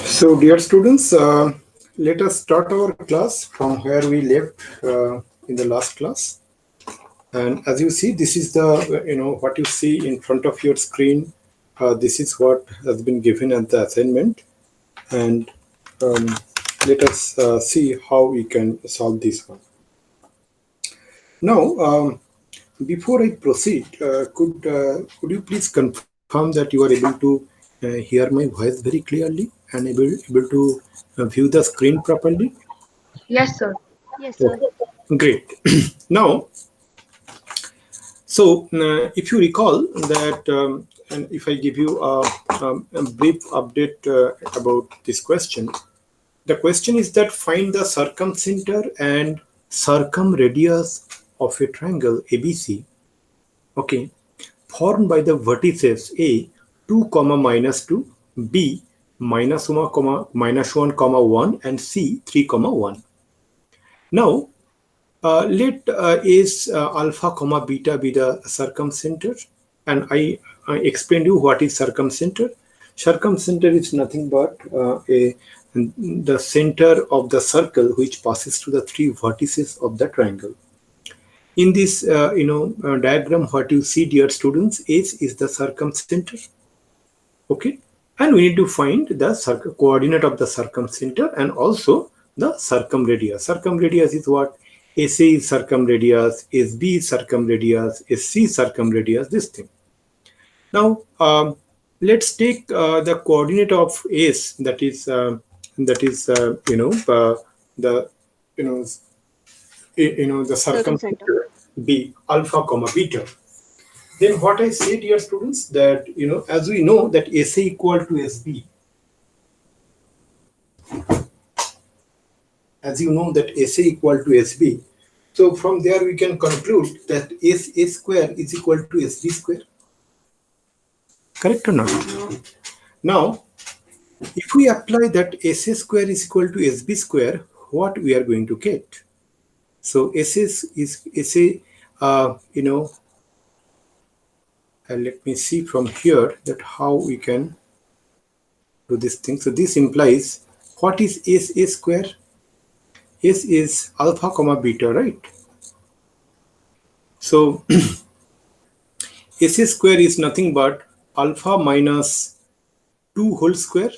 So, dear students, let us start our class from where we left in the last class. And as you see, this is the, what you see in front of your screen. This is what has been given as the assignment. And let us see how we can solve this one. Now, before I proceed, could you please confirm that you are able to hear my voice very clearly and able to view the screen properly? Yes, sir. Yes, Oh, sir. great. Now, so if you recall that, and if I give you a brief update about this question, the question is that find the circumcenter and circumradius of a triangle ABC, okay, formed by the vertices A 2 comma minus 2, B minus 1 comma minus 1 comma 1, and C 3 comma 1. Now let is alpha comma beta be the circumcenter, and I explained you what is circumcenter. Circumcenter is nothing but the center of the circle which passes through the three vertices of the triangle. In this diagram, what you see, dear students, is the circumcenter. Okay, and we need to find the coordinate of the circumcenter and also the circumradius. Circumradius is what? SA is circumradius, SB is circumradius, SC circumradius, this thing. Now, let's take the coordinate of S, that is the the Circumcenter. circumcenter B alpha comma beta. Then what I say, dear students, that as we know that SA equal to SB, as you know that SA equal to SB, so from there we can conclude that SA square is equal to SB square. Correct or not? Now, if we apply that SA square is equal to SB square, what we are going to get? So SA is SA, let me see from here that how we can do this thing. So this implies what is SA square? S is alpha comma beta, right? So SA square is nothing but alpha minus 2 whole square,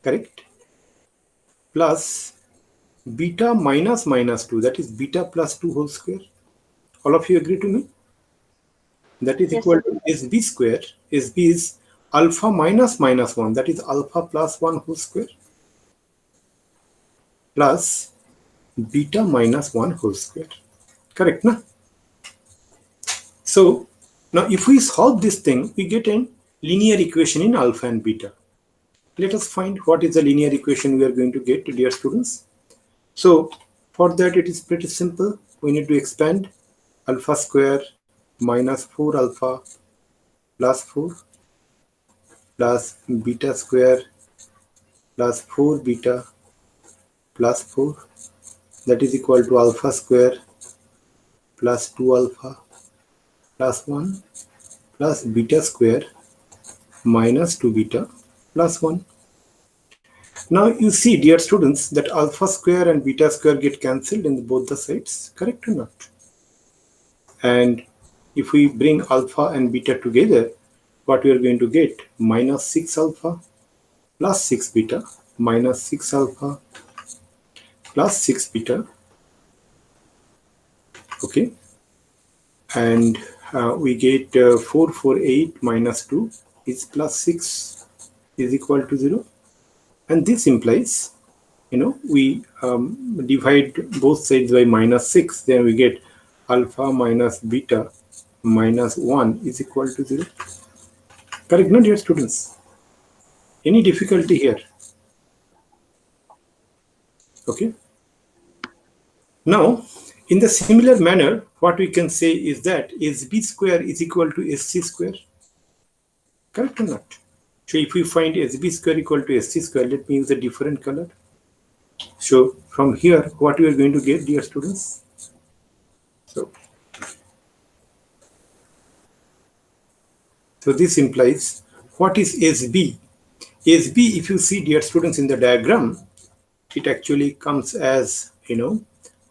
correct? Plus beta minus minus 2, that is beta plus 2 whole square. All of you agree to me? That is Yes, equal sir. to SB square. SB is alpha minus minus 1, that is alpha plus 1 whole square, plus beta minus 1 whole square. Correct, na? So now if we solve this thing, we get a linear equation in alpha and beta. Let us find what is the linear equation we are going to get, dear students. So for that it is pretty simple. We need to expand alpha square minus 4 alpha plus 4 plus beta square plus 4 beta plus 4, that is equal to alpha square plus 2 alpha plus 1 plus beta square minus 2 beta plus 1. Now you see, dear students, that alpha square and beta square get cancelled in both the sides, correct or not? And if we bring alpha and beta together, what we are going to get? Minus 6 alpha plus 6 beta minus 6 alpha plus 6 beta. Okay. And we get 448 minus 2 is plus 6 is equal to 0. And this implies, we divide both sides by minus 6, then we get alpha minus beta minus 1 is equal to 0. Correct, no, dear students? Any difficulty here? Okay. Now, in the similar manner, what we can say is that SB square is equal to SC square. Correct or not? So if we find SB square equal to SC square, let me use a different color. So from here, what we are going to get, dear students? So So this implies what is SB? SB, if you see, dear students, in the diagram, it actually comes as,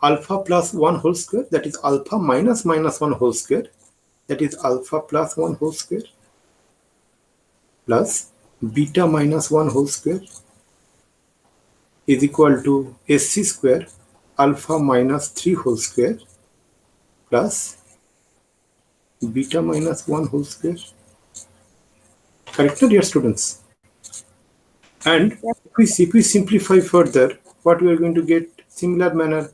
alpha plus 1 whole square, that is alpha minus 1 whole square, that is alpha plus 1 whole square, plus beta minus 1 whole square is equal to SC square alpha minus 3 whole square plus beta minus 1 whole square. Correct, dear students? And if we simplify further, what we are going to get? Similar manner,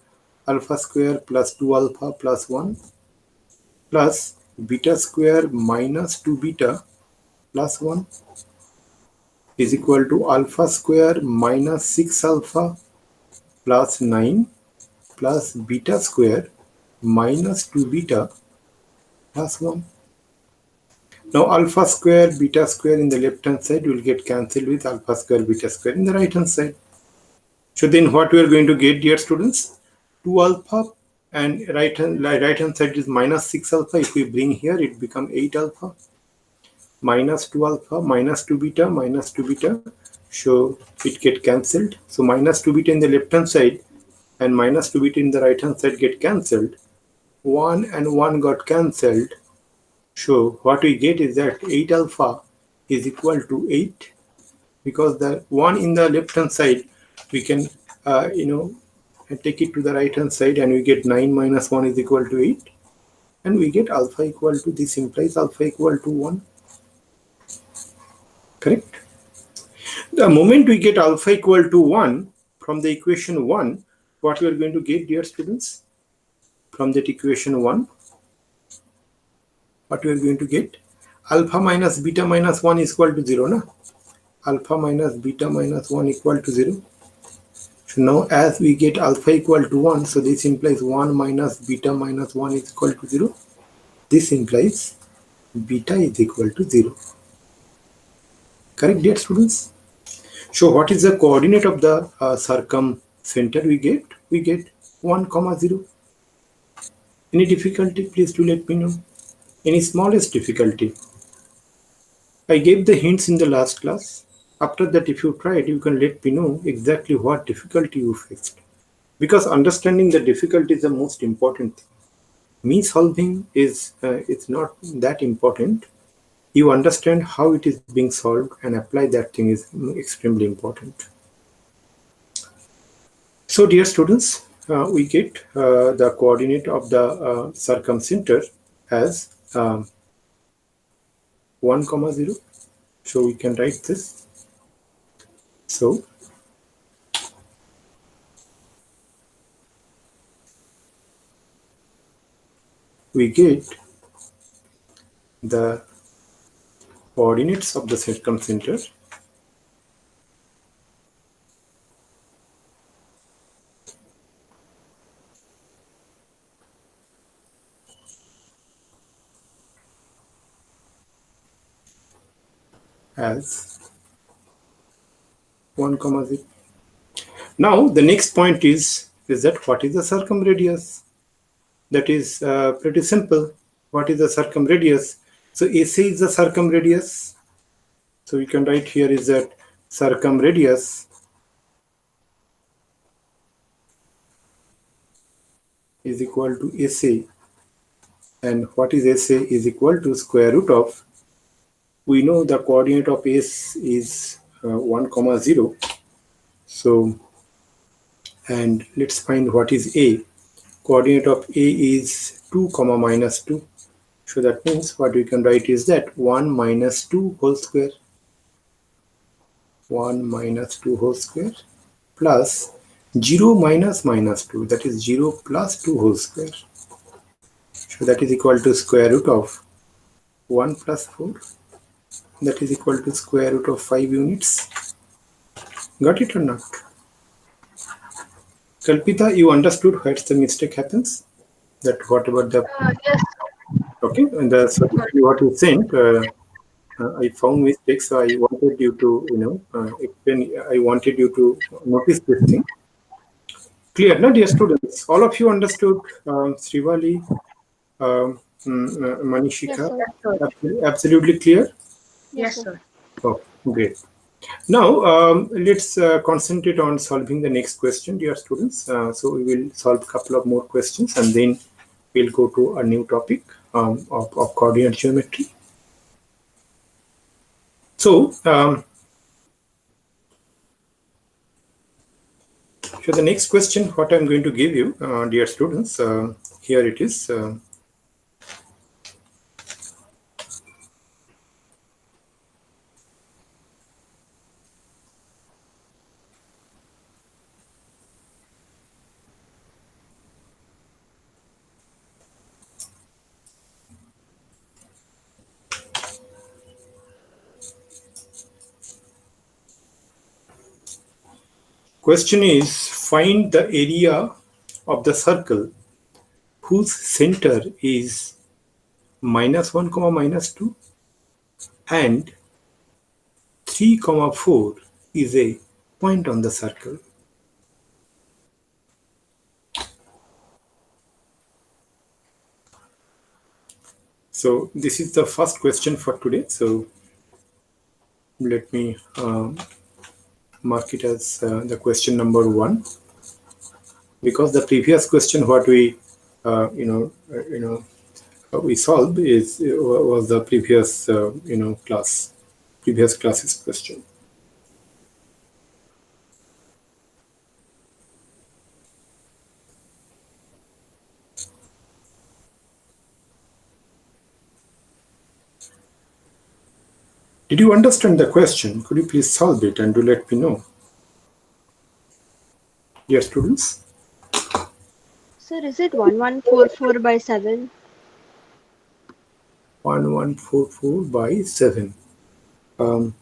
alpha square plus 2 alpha plus 1 plus beta square minus 2 beta plus 1 is equal to alpha square minus 6 alpha plus 9 plus beta square minus 2 beta plus 1. Now alpha square beta square in the left hand side will get cancelled with alpha square beta square in the right hand side. So then what we are going to get, dear students? 2 alpha, and right hand side is minus 6 alpha. If we bring here, it becomes 8 alpha minus 2 alpha minus 2 beta minus 2 beta. So it get cancelled. So minus 2 beta in the left hand side and minus 2 beta in the right hand side get cancelled. 1 and 1 got cancelled. So what we get is that 8 alpha is equal to 8, because the 1 in the left hand side we can take it to the right hand side, and we get 9 minus 1 is equal to 8, and we get alpha equal to, this implies alpha equal to 1. Correct? The moment we get alpha equal to 1 from the equation 1, what we are going to get, dear students? From that equation 1, what we are going to get? Alpha minus beta minus 1 is equal to 0, na? Alpha minus beta minus 1 equal to 0. So now as we get alpha equal to 1, so this implies 1 minus beta minus 1 is equal to 0. This implies beta is equal to 0. Correct, dear students? So what is the coordinate of the circumcenter we get? We get 1, 0. Any difficulty? Please do let me know. Any smallest difficulty? I gave the hints in the last class. After that, if you tried, you can let me know exactly what difficulty you faced. Because understanding the difficulty is the most important thing. Me solving is it's not that important. You understand how it is being solved and apply that thing is extremely important. So, dear students, we get the coordinate of the circumcenter as 1, 0. So we can write this. So we get the coordinates of the circumcenter as 1, 0. Now the next point is that what is the circumradius? That is pretty simple. What is the circumradius? So AC is the circumradius. So we can write here is that circumradius is equal to AC. And what is SA? Is equal to square root of, we know the coordinate of S is 1, 0. So, and let's find what is A. Coordinate of A is 2, minus 2. So that means what we can write is that 1 minus 2 whole square. 1 minus 2 whole square plus 0 minus minus 2, that is 0 plus 2 whole square. So that is equal to square root of 1 plus 4. That is equal to square root of 5 units. Got it or not? Kalpita, you understood where the mistake happens? That what about the... Yes. Okay, and the solution what you sent, I found mistakes, so I wanted you to, explain. I wanted you to notice this thing. Clear, no, dear students? All of you understood, Srivali, Manishika, Yes, sir. Yes, sir. absolutely clear? Yes, Yes, sir. sir. Oh, great. Now, let's concentrate on solving the next question, dear students. So we will solve a couple of more questions and then we'll go to a new topic of coordinate geometry. So the next question, what I'm going to give you, dear students, here it is. Question is, find the area of the circle whose center is -1 comma -2 and 3 comma 4 is a point on the circle. So this is the first question for today. So let me mark it as the question number 1, because the previous question what we we solved is was the previous previous classes question. Did you understand the question? Could you please solve it and do let me know, dear students? Sir, is it 1144 by 7? 1144 by 7. Um,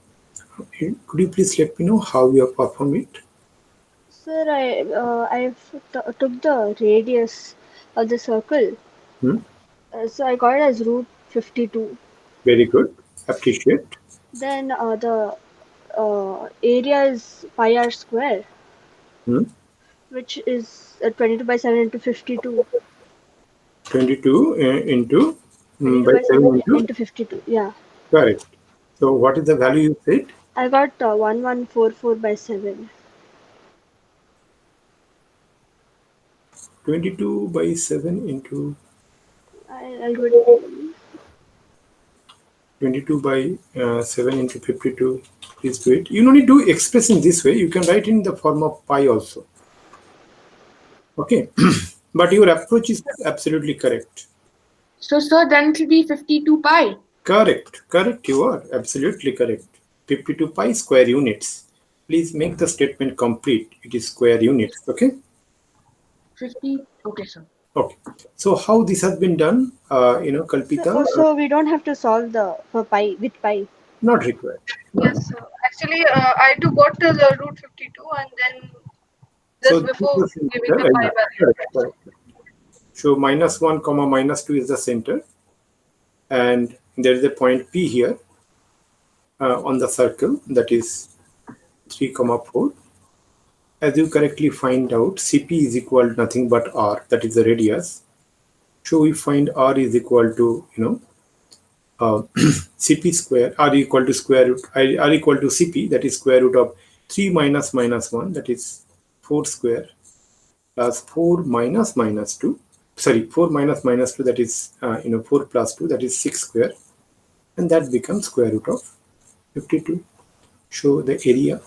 could you please let me know how you have performed it? Sir, took the radius of the circle. Hmm? So I got it as root 52. Very good. Appreciate. Then the area is pi r square, Hmm? which is 22 by 7 into 52. 22 into 22 by by 7 7 into, into 52. Yeah. correct. So what is the value you said? I got 1144 by 7. 22 by 7 into I'll do it again. 22 by 7 into 52. Please do it. You don't need to express in this way. You can write in the form of pi also. Okay. But your approach is absolutely correct. So, sir, then it will be 52 pi. Correct. Correct. You are absolutely correct. 52 pi square units. Please make the statement complete. It is square units. Okay. 50. Okay, sir. Okay. So how this has been done? So, Kalpita, oh, so we don't have to solve the for pi with pi. not required. No. Yes, actually, I too got to the root 52 and then So just this is before the giving center. the pi value. Correct, correct. So -1 comma -2 is the center, and there is a point P here on the circle, that is 3 comma 4. As you correctly find out, CP is equal to nothing but R, that is the radius. So we find R is equal to CP square, R equal to square root, R equal to CP, that is square root of 3 minus minus 1, that is 4 square, plus 4 minus minus 2, sorry, 4 minus minus 2, that is 4 plus 2, that is 6 square, and that becomes square root of 52. So the area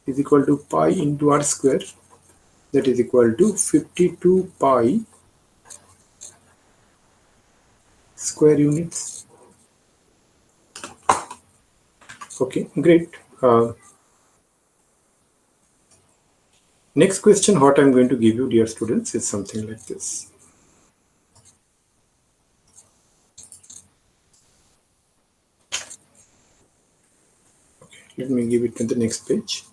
is equal to pi into r square, that is equal to 52 pi square units. Okay, great. Next question, what I'm going to give you, dear students, is something like this. Okay, let me give it to the next page.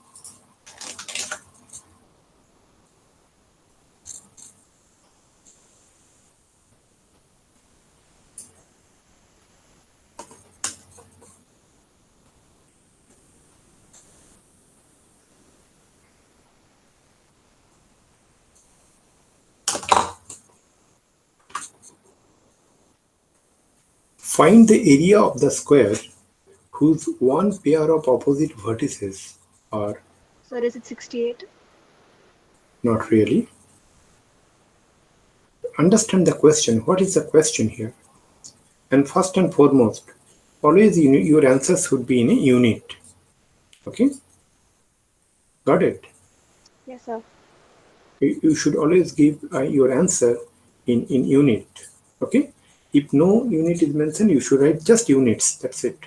Find the area of the square whose one pair of opposite vertices are Sir, is it 68? not really. Understand the question. What is the question here? And first and foremost, always your answers should be in a unit. Okay? Got it? Yes, sir. You should always give your answer in unit. Okay? If no unit is mentioned, you should write just units. That's it.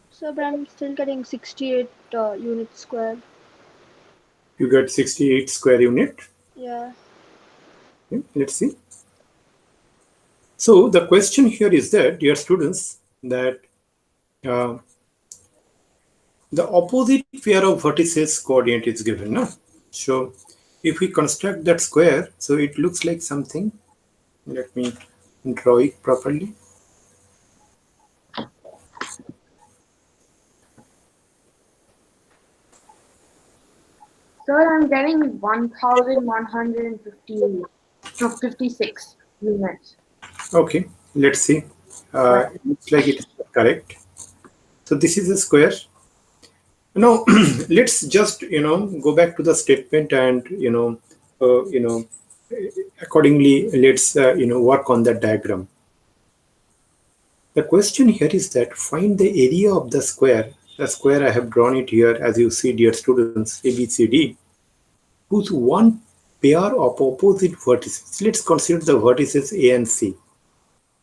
Sir, but I'm still getting 68 units square. You get 68 square unit. Yeah. Okay, let's see. So the question here is that, dear students, that the opposite pair of vertices coordinate is given. No? So if we construct that square, so it looks like something. Let me draw it properly. Sir, I'm getting 1,158. No, 56 units. Okay, let's see. Looks like it's correct. So this is a square. Now let's just go back to the statement and accordingly let's work on the diagram. The question here is that find the area of the square. The square I have drawn it here, as you see, dear students, ABCD, whose one pair of opposite vertices. Let's consider the vertices A and C.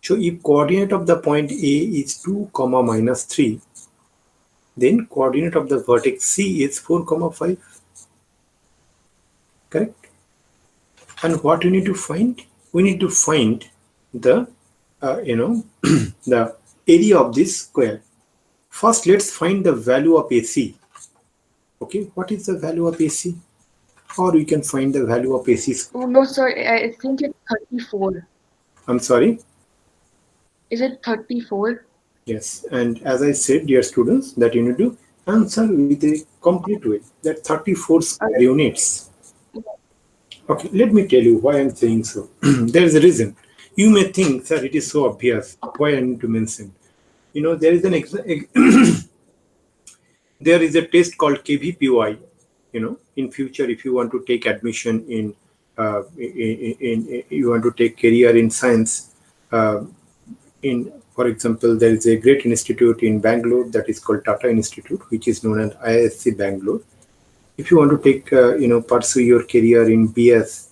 So if coordinate of the point A is 2, minus 3, then coordinate of the vertex C is 4, 5. Correct? And what we need to find? We need to find the the area of this square. First, let's find the value of AC. Okay, what is the value of AC? Or we can find the value of AC. Oh, no, sir. I think it's 34. I'm sorry. Is it 34? Yes, and as I said, dear students, that you need to answer with a complete way. That 34 square units. Okay, let me tell you why I'm saying so. There is a reason. You may think that it is so obvious. Why I need to mention? There is an there is a test called KVPY. In future, if you want to take admission in you want to take career in science, for example, there is a great institute in Bangalore that is called Tata Institute, which is known as IISc Bangalore. If you want to take pursue your career in BS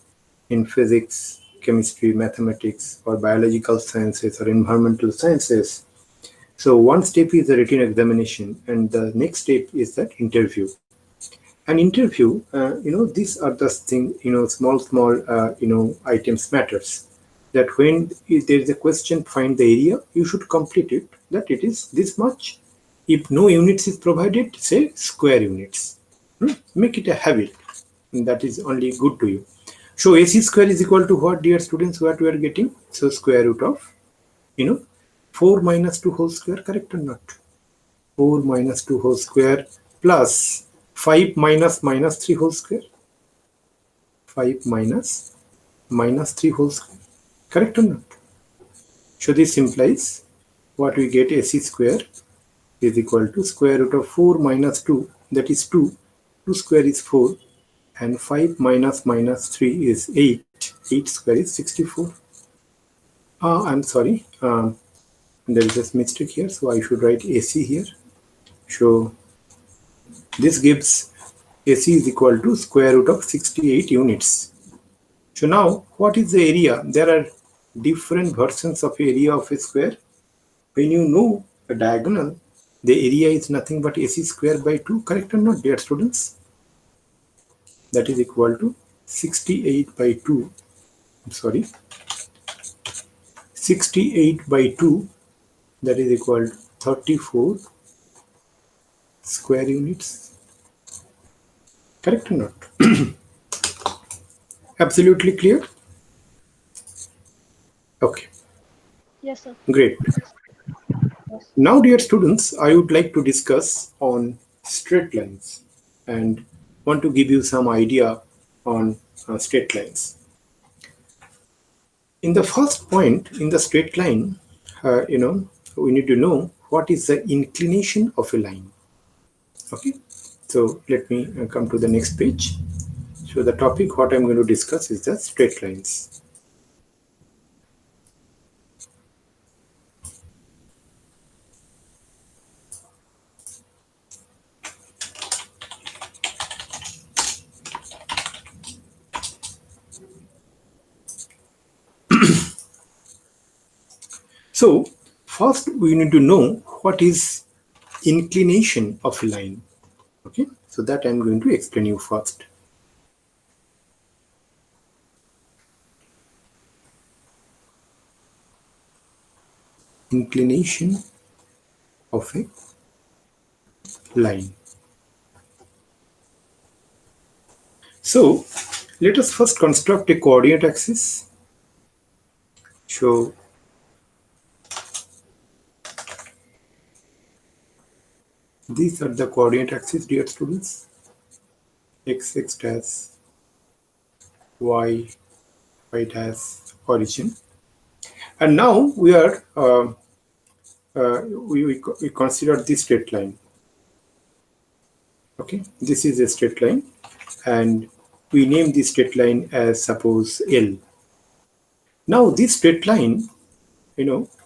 in physics, chemistry, mathematics, or biological sciences or environmental sciences, so one step is the written examination, and the next step is that interview. An interview, these are the things, small items matters. That when there is a question, find the area, you should complete it, that it is this much. If no units is provided, say square units. Make it a habit. And that is only good to you. So AC square is equal to what, dear students, what we are getting? So square root of, 4 minus 2 whole square, correct or not? 4 minus 2 whole square plus 5 minus minus 3 whole square. 5 minus 3 whole square. Correct or not? So this implies what we get, AC square is equal to square root of 4 minus 2, that is 2. 2 square is 4, and 5 minus minus 3 is 8. 8 square is 64. I'm sorry, there is a mistake here, so I should write AC here. So this gives AC is equal to square root of 68 units. So now, what is the area? There are different versions of area of a square. When you know a diagonal, the area is nothing but AC square by 2. Correct or not, dear students? that is equal to 68 by 2. I'm sorry, 68 by 2, that is equal to 34 square units. Correct or not? Absolutely clear? Okay, Yes, sir. great. Now, dear students, I would like to discuss on straight lines and want to give you some idea on straight lines. In the first point, in the straight line, we need to know what is the inclination of a line. Okay, so let me come to the next page. So the topic what I'm going to discuss is the straight lines. So first we need to know what is inclination of a line. Okay, so that I'm going to explain you first. Inclination of a line. So let us first construct a coordinate axis. So these are the coordinate axes, dear students. X dash, y dash, origin. And now we are we consider this straight line. Okay, this is a straight line, and we name this straight line as suppose L. Now this straight line,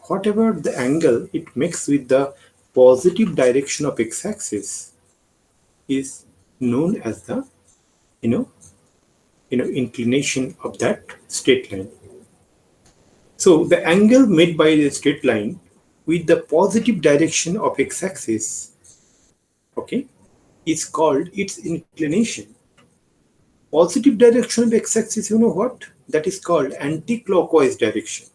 whatever the angle it makes with the positive direction of x-axis is known as the inclination of that straight line. So the angle made by the straight line with the positive direction of x-axis, okay, is called its inclination. Positive direction of x-axis, you know what? That is called anti-clockwise direction.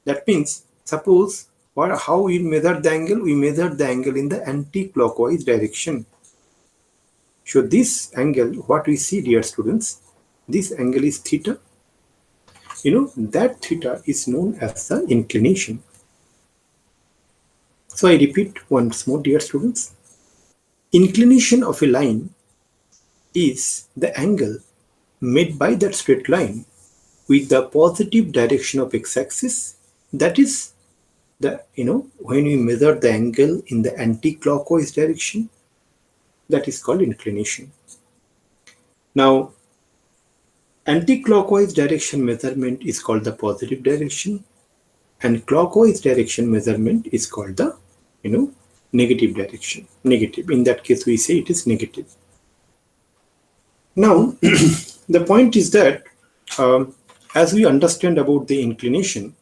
That means, suppose how we measure the angle? We measure the angle in the anti-clockwise direction. So this angle, what we see, dear students, this angle is theta. That theta is known as the inclination. So I repeat once more, dear students. Inclination of a line is the angle made by that straight line with the positive direction of x-axis. That is when we measure the angle in the anti-clockwise direction, that is called inclination. Now, anti-clockwise direction measurement is called the positive direction, and clockwise direction measurement is called the negative direction. Negative. In that case, we say it is negative. Now, the point is that as we understand about the inclination,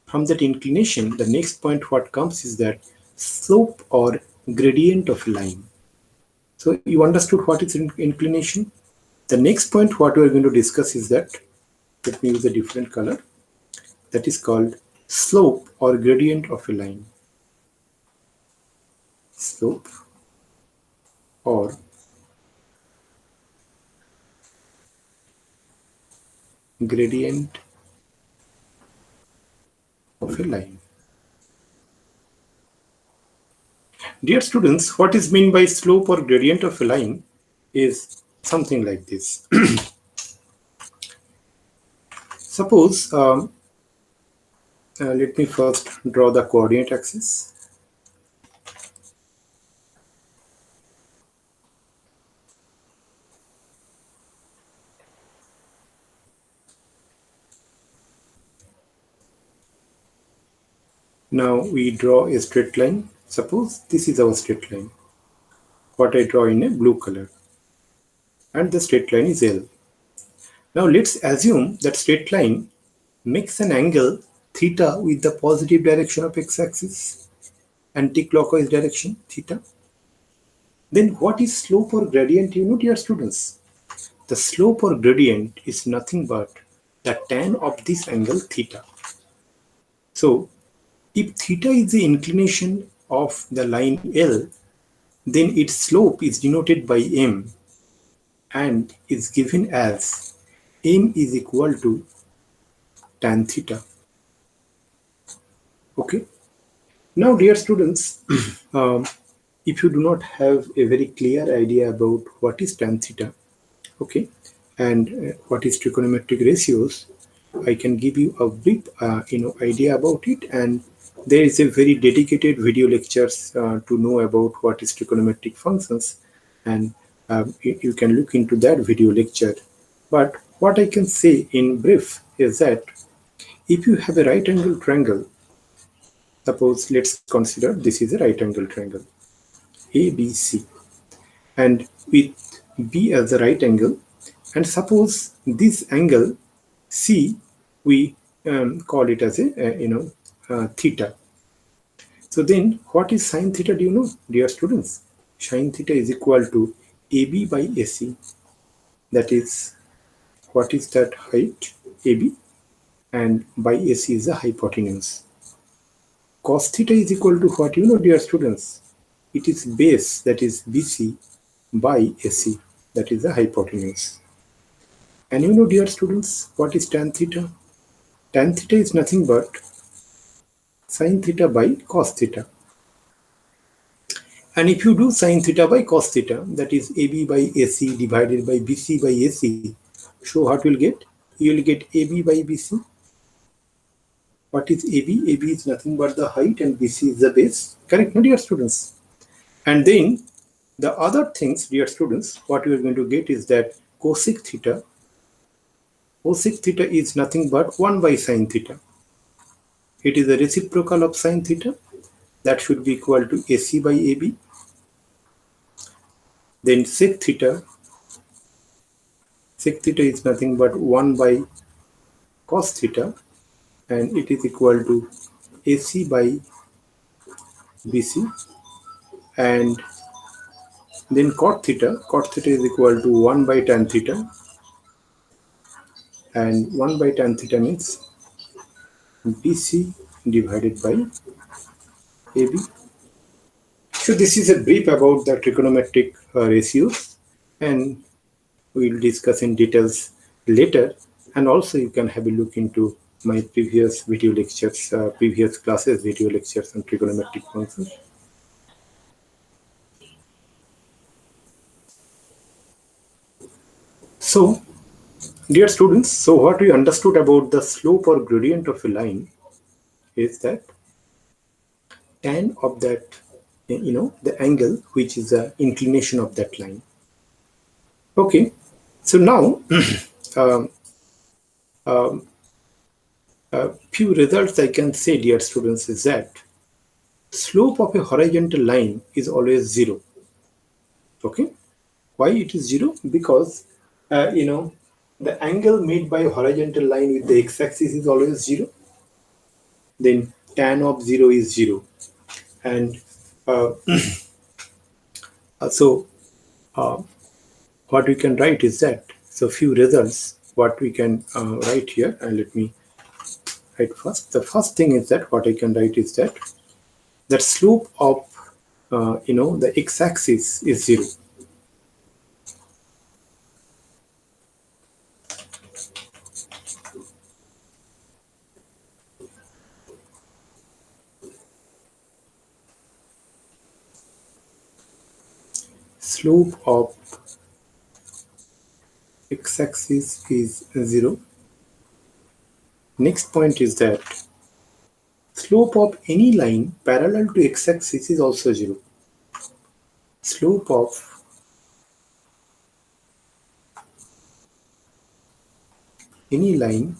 from that inclination, the next point what comes is that slope or gradient of a line. So you understood what is inclination? The next point what we are going to discuss is that, let me use a different color, that is called slope or gradient of a line. Slope or gradient of a line. Dear students, what is meant by slope or gradient of a line is something like this. Suppose, let me first draw the coordinate axis. Now we draw a straight line. Suppose this is our straight line, what I draw in a blue color, and the straight line is L. Now let's assume that straight line makes an angle theta with the positive direction of x-axis, anti-clockwise direction theta. Then what is slope or gradient, dear students? the slope or gradient is nothing but the tan of this angle theta. So if theta is the inclination of the line L, then its slope is denoted by m and is given as m is equal to tan theta. Okay. Now, dear students, if you do not have a very clear idea about what is tan theta, okay, and what is trigonometric ratios, I can give you a brief, idea about it. And there is a very dedicated video lectures to know about what is trigonometric functions, and you can look into that video lecture. But what I can say in brief is that if you have a right angle triangle, suppose let's consider this is a right angle triangle ABC, and with B as the right angle, and suppose this angle C we call it as a theta. So then what is sine theta, do you know, dear students? Sine theta is equal to AB by AC. That is, what is that height? AB, and by AC is the hypotenuse. Cos theta is equal to what, you know, dear students? It is base, that is BC, by AC, that is the hypotenuse. And you know, dear students, what is tan theta? Tan theta is nothing but sine theta by cos theta. And if you do sine theta by cos theta, that is AB by AC divided by BC by AC, so what will get? You will get AB by BC. What is AB? AB is nothing but the height and BC is the base. Correct, no, dear students? And then the other things, dear students, what you are going to get is that cosec theta. Cosec theta is nothing but 1 by sine theta. It is a reciprocal of sine theta. That should be equal to AC by AB. Then sec theta. Sec theta is nothing but 1 by cos theta, and it is equal to AC by BC. And then cot theta is equal to 1 by tan theta, and 1 by tan theta means BC divided by AB. So this is a brief about the trigonometric ratios, and we will discuss in details later. And also you can have a look into my previous video lectures, previous classes video lectures on trigonometric functions. So, dear students, so what we understood about the slope or gradient of a line is that tan of that, the angle which is the inclination of that line. Okay, so now a few results I can say, dear students, is that slope of a horizontal line is always 0. Okay, why it is 0? Because the angle made by a horizontal line with the x-axis is always 0. Then tan of 0 is 0, and so what we can write is that, so few results what we can write here, and let me write first. The first thing is that what I can write is that slope of the x-axis is 0. Slope of x-axis is 0. Next point is that slope of any line parallel to x-axis is also 0. Slope of any line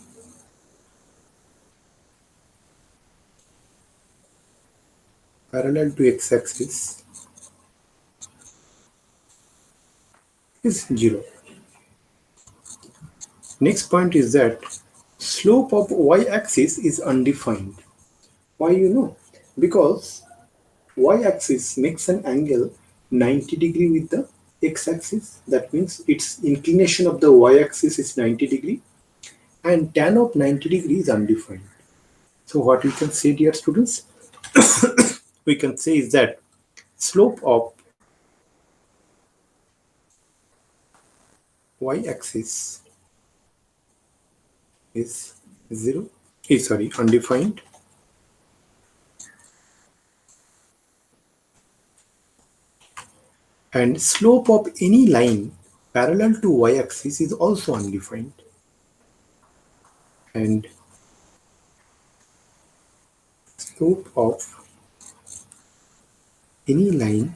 parallel to x-axis is 0. Next point is that slope of y-axis is undefined. Why, because y-axis makes an angle 90 degree with the x-axis. That means its inclination of the y-axis is 90 degree and tan of 90 degree is undefined. So what we can say, dear students, we can say is that slope of y-axis is 0, sorry, undefined, and slope of any line parallel to y-axis is also undefined, and slope of any line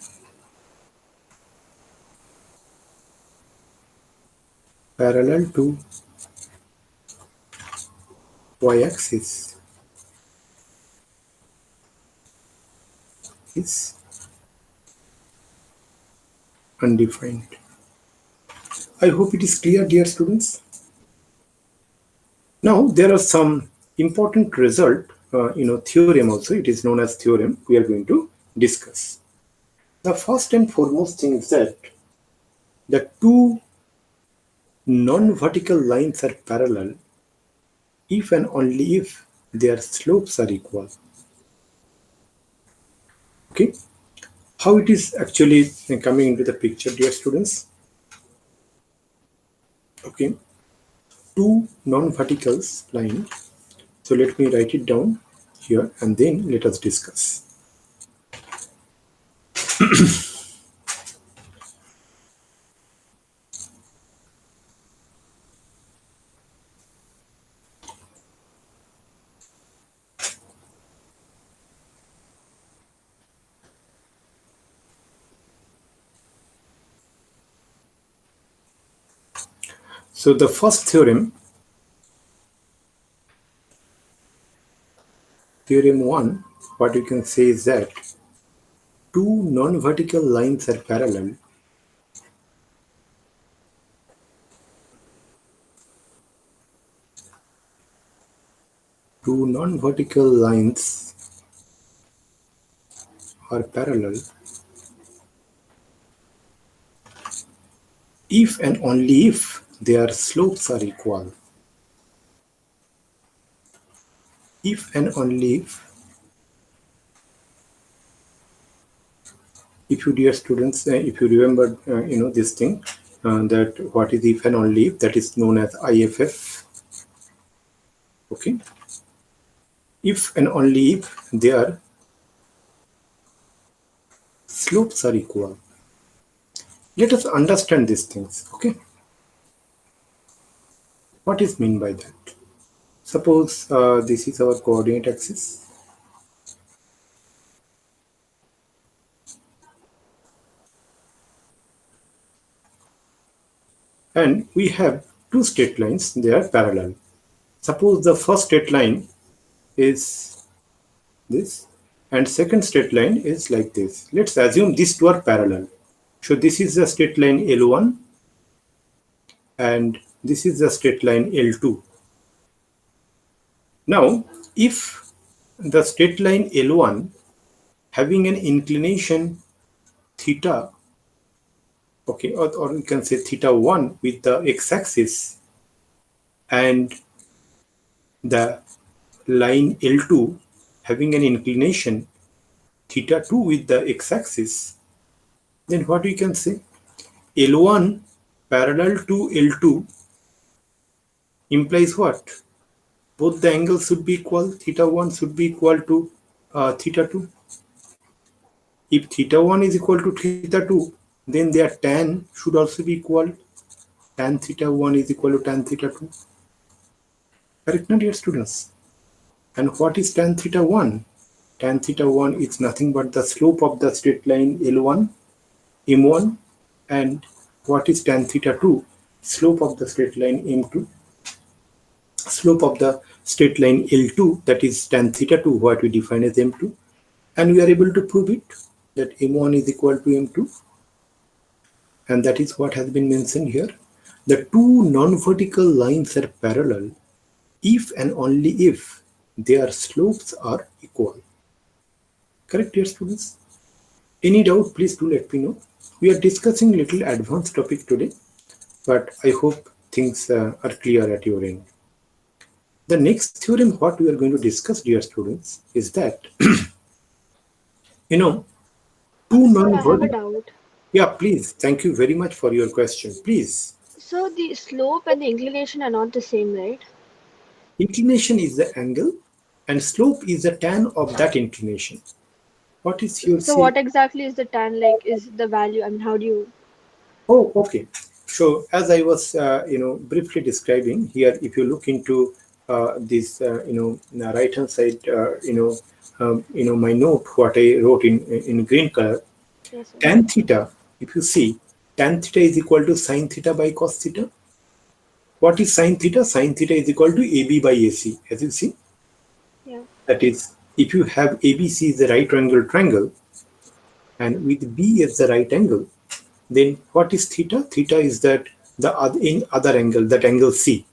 parallel to y-axis is undefined. I hope it is clear, dear students. Now there are some important result, theorem also. It is known as theorem. We are going to discuss. The first and foremost thing is that the two non-vertical lines are parallel if and only if their slopes are equal. Okay, how it is actually coming into the picture, dear students? Okay, two non-vertical line. So let me write it down here and then let us discuss. So the first theorem, theorem 1, what you can say is that two non-vertical lines are parallel two non-vertical lines are parallel if and only if their slopes are equal. If and only if you, dear students, if you remember, this thing, that what is if and only if, that is known as IFF. Okay. If and only if their slopes are equal. Let us understand these things. Okay. What is meant by that? Suppose this is our coordinate axis. And we have two straight lines, they are parallel. Suppose the first straight line is this and second straight line is like this. Let's assume these two are parallel. So this is the straight line L1 and this is the straight line L2. Now, if the straight line L1 having an inclination theta, okay, or you can say theta 1 with the x-axis, and the line L2 having an inclination theta 2 with the x-axis, then what we can say? L1 parallel to L2 implies what? Both the angles should be equal. Theta 1 should be equal to theta 2. If theta 1 is equal to theta 2, then their tan should also be equal. Tan theta 1 is equal to tan theta 2. Correct, now, dear students? And what is tan theta 1? Tan theta 1 is nothing but the slope of the straight line L1, M1, and what is tan theta 2? Slope of the straight line M2. Slope of the straight line L2, that is tan theta 2, what we define as M2. And we are able to prove it, that M1 is equal to M2. And that is what has been mentioned here. The two non-vertical lines are parallel if and only if their slopes are equal. Correct, dear students? Any doubt, please do let me know. We are discussing little advanced topic today, but I hope things are clear at your end. The next theorem what we are going to discuss, dear students, is that you know two Sir, I have a non-vertical. doubt. Yeah, please. Thank you very much for your question. Please. So the slope and the inclination are not the same, right? Inclination is the angle, and slope is the tan of that inclination. What is your So say? what exactly is the tan like? Is the value? I mean, how do you? Oh, okay. So as I was, briefly describing here, if you look into this, right hand side, my note, what I wrote in green color, Yes, sir. tan theta. If you see, tan theta is equal to sine theta by cos theta. What is sine theta? Sine theta is equal to AB by AC. As you see, Yeah. that is, if you have ABC is the right angle triangle, and with B as the right angle, then what is theta? Theta is that the other angle, that angle C.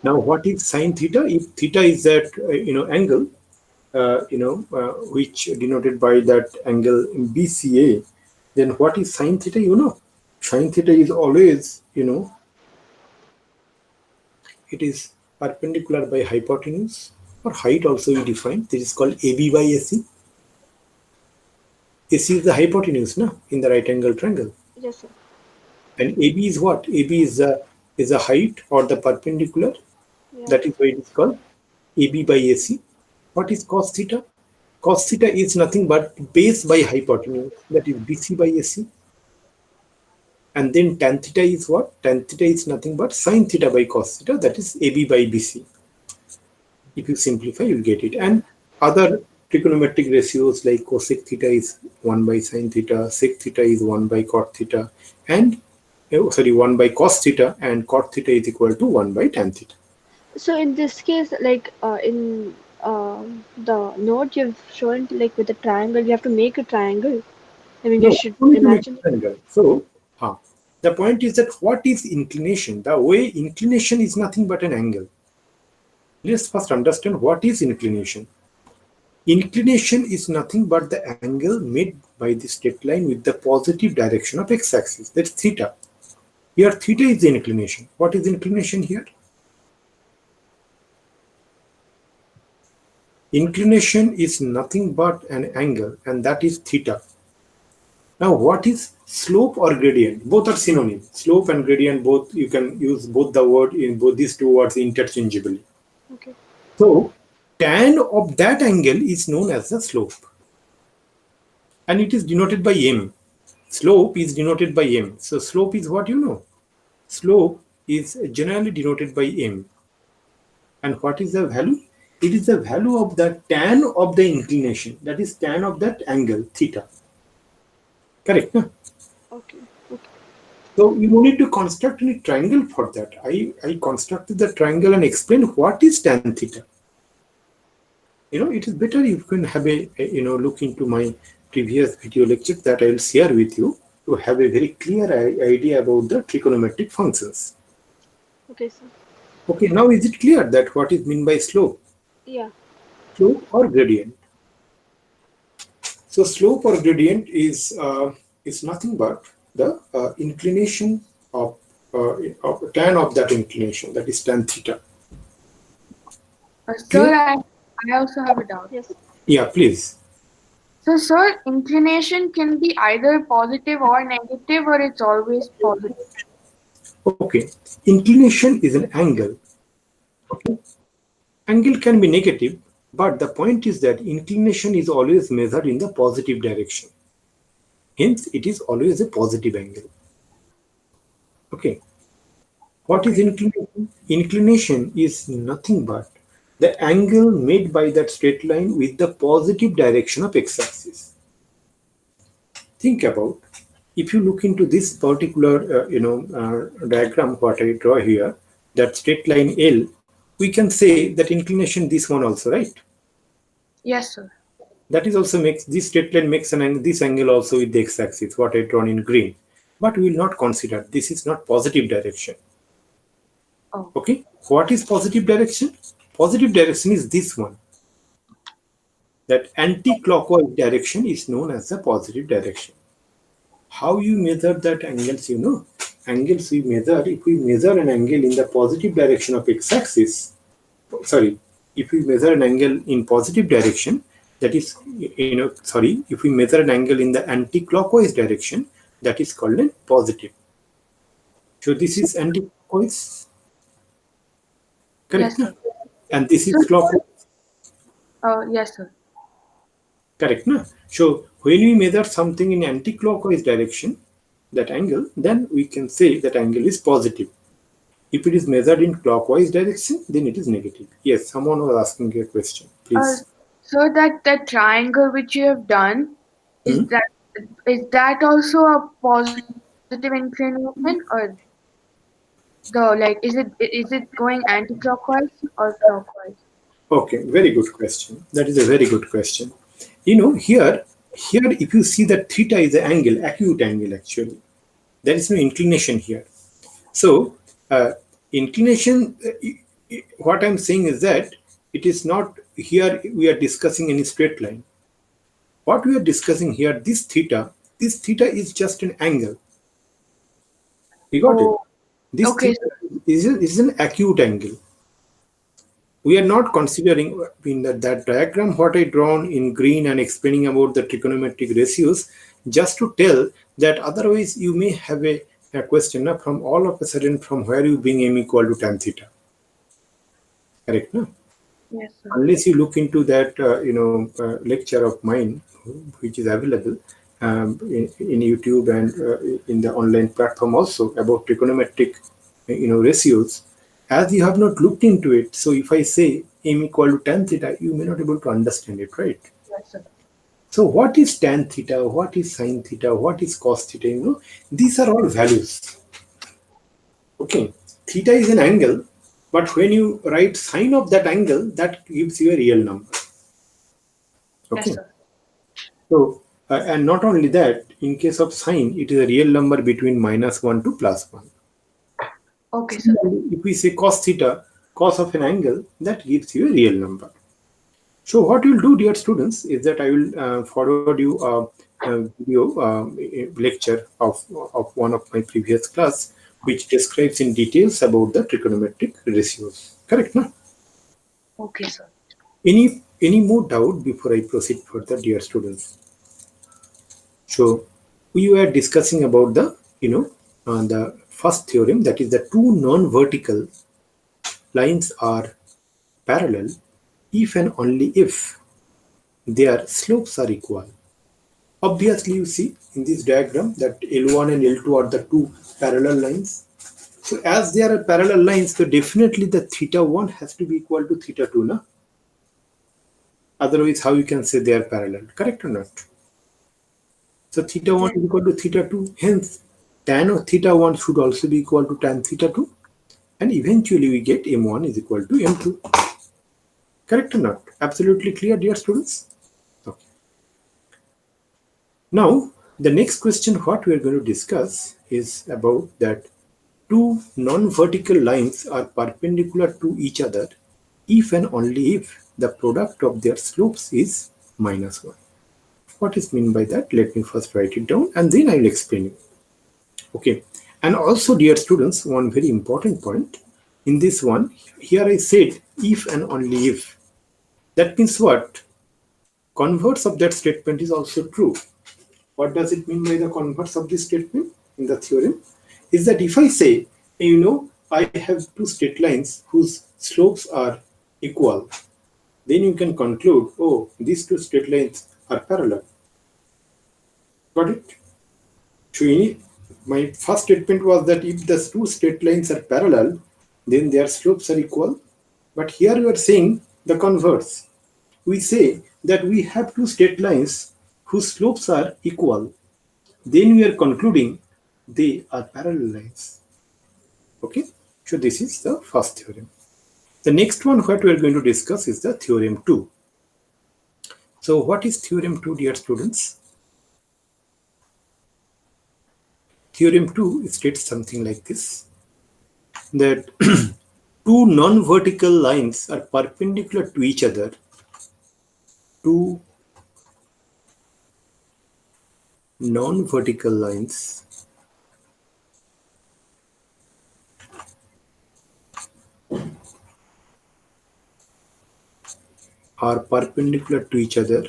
Now, what is sine theta? If theta is that angle, which denoted by that angle BCA, then what is sine theta? Sine theta is always it is perpendicular by hypotenuse, or height also we define. This is called AB by AC. AC is the hypotenuse, in the right angle triangle. Yes, sir. And AB is what? AB is the height or the perpendicular. Yeah. That is why it is called AB by AC. What is cos theta? Cos theta is nothing but base by hypotenuse. That is BC by AC. And then tan theta is what? Tan theta is nothing but sine theta by cos theta. That is AB by BC. If you simplify, you'll get it. And other trigonometric ratios like cosec theta is 1 by sine theta, sec theta is 1 by cot theta, and 1 by cos theta, and cot theta is equal to 1 by tan theta. So in this case, like in the note you've shown, like with the triangle, you have to make a triangle. I mean, you No, should only to make imagine. triangle. So, the point is that what is inclination? The way inclination is nothing but an angle. Let's first understand what is inclination. Inclination is nothing but the angle made by the straight line with the positive direction of x-axis. That's theta. Here, theta is the inclination. What is inclination here? Inclination is nothing but an angle, and that is theta. Now, what is slope or gradient? Both are synonyms. Slope and gradient, both you can use both the word in both these two words interchangeably. Okay. So, tan of that angle is known as the slope, and it is denoted by m. Slope is denoted by m. So, slope is what you know. Slope is generally denoted by m. And what is the value? It is the value of the tan of the inclination. That is tan of that angle, theta. Correct? No? Okay. Okay. So you don't need to construct any triangle for that. I constructed the triangle and explained what is tan theta. It is better you can have a look into my previous video lectures that I will share with you to have a very clear idea about the trigonometric functions. Okay, sir. Okay, now is it clear that what is meant by slope? Yeah. Slope or gradient? So slope or gradient is nothing but the inclination of tan of that inclination, that is tan theta. Sir, I also have a doubt. Yes. Yeah, please. So, sir, inclination can be either positive or negative, or it's always positive. Okay, inclination is an angle. Okay, angle can be negative, but the point is that inclination is always measured in the positive direction. Hence, it is always a positive angle. Okay. What is inclination? Inclination is nothing but the angle made by that straight line with the positive direction of x-axis. Think about, if you look into this particular diagram what I draw here, that straight line L, we can say that inclination this one also, right? Yes, sir. That is also makes this straight line makes an angle, this angle also with the x-axis what I drawn in green, but we will not consider this is not positive direction. Oh. Okay, what is positive direction? Positive direction is this one. That anti-clockwise direction is known as the positive direction. How you measure that angles, angles we measure, if we measure an angle in the positive direction of x-axis, sorry, if we measure an angle in positive direction, that is, if we measure an angle in the anti-clockwise direction, that is called a positive. So this is anti-clockwise, correct? Yes, sir. And this is So, clockwise, yes, sir. correct? No? So when we measure something in anti-clockwise direction, that angle, then we can say that angle is positive. If it is measured in clockwise direction, then it is negative. Yes, someone was asking a question. Please. So that triangle which you have done, is Hmm? that also a positive inclination, or is it going anti-clockwise or clockwise? Okay, very good question. That is a very good question. Here, if you see that theta is an angle, acute angle actually. There is no inclination here. So, inclination, what I'm saying is that it is not here we are discussing any straight line. What we are discussing here, this theta is just an angle. You got it? Oh, This okay, theta is an acute angle. We are not considering in that diagram what I drawn in green and explaining about the trigonometric ratios, just to tell that otherwise you may have a question from all of a sudden from where you bring m equal to tan theta. Correct? No? yes, sir. Unless you look into that lecture of mine, which is available in YouTube and in the online platform also about trigonometric ratios, as you have not looked into it, so if I say m equal to tan theta, you may not be able to understand it, right? Yes, sir. So what is tan theta, what is sine theta, what is cos theta, these are all values. Okay, theta is an angle, but when you write sine of that angle, that gives you a real number. Okay. Yes, sir. So, and not only that, in case of sine, it is a real number between -1 to +1. Okay, sir. Similarly, if we say cos theta, cos of an angle, that gives you a real number. So what you will do, dear students, is that I will forward you a video lecture of one of my previous class, which describes in details about the trigonometric ratios. Correct, no? Okay, sir. Any more doubt before I proceed further, dear students? So we were discussing about the first theorem, that is the two non-vertical lines are parallel if and only if their slopes are equal. Obviously, you see in this diagram that L1 and L2 are the two parallel lines. So as they are parallel lines, so definitely the theta 1 has to be equal to theta 2, na? Otherwise, how you can say they are parallel? Correct or not? So theta 1 is equal to theta 2. Hence, tan of theta 1 should also be equal to tan theta 2. And eventually we get m1 is equal to m2. Correct or not? Absolutely clear, dear students? Okay. Now, the next question what we are going to discuss is about that two non-vertical lines are perpendicular to each other if and only if the product of their slopes is -1. What is meant by that? Let me first write it down and then I will explain it. Okay. And also, dear students, one very important point in this one, here I said if and only if. That means what? Converse of that statement is also true. What does it mean by the converse of this statement in the theorem? Is that if I say, I have two straight lines whose slopes are equal, then you can conclude, oh, these two straight lines are parallel. Got it? So my first statement was that if the two straight lines are parallel, then their slopes are equal. But here we are saying the converse. We say that we have two straight lines whose slopes are equal. Then we are concluding they are parallel lines. Okay, so this is the first theorem. The next one what we are going to discuss is the theorem 2. So what is theorem 2, dear students? Theorem 2 states something like this, that two non-vertical lines are perpendicular to each other. Two non-vertical lines are perpendicular to each other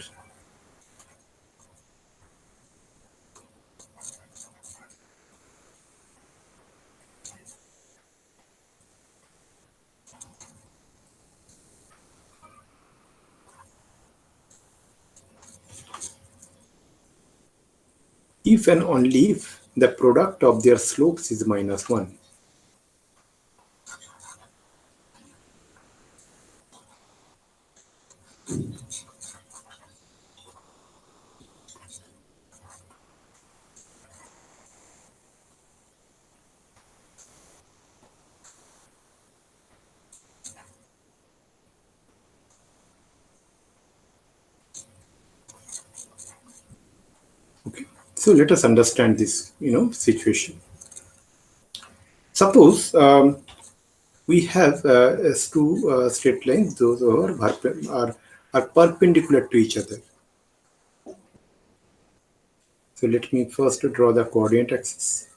if and only if the product of their slopes is -1. Okay, so let us understand this, situation. Suppose we have two straight lines; those are perpendicular to each other. So let me first draw the coordinate axis.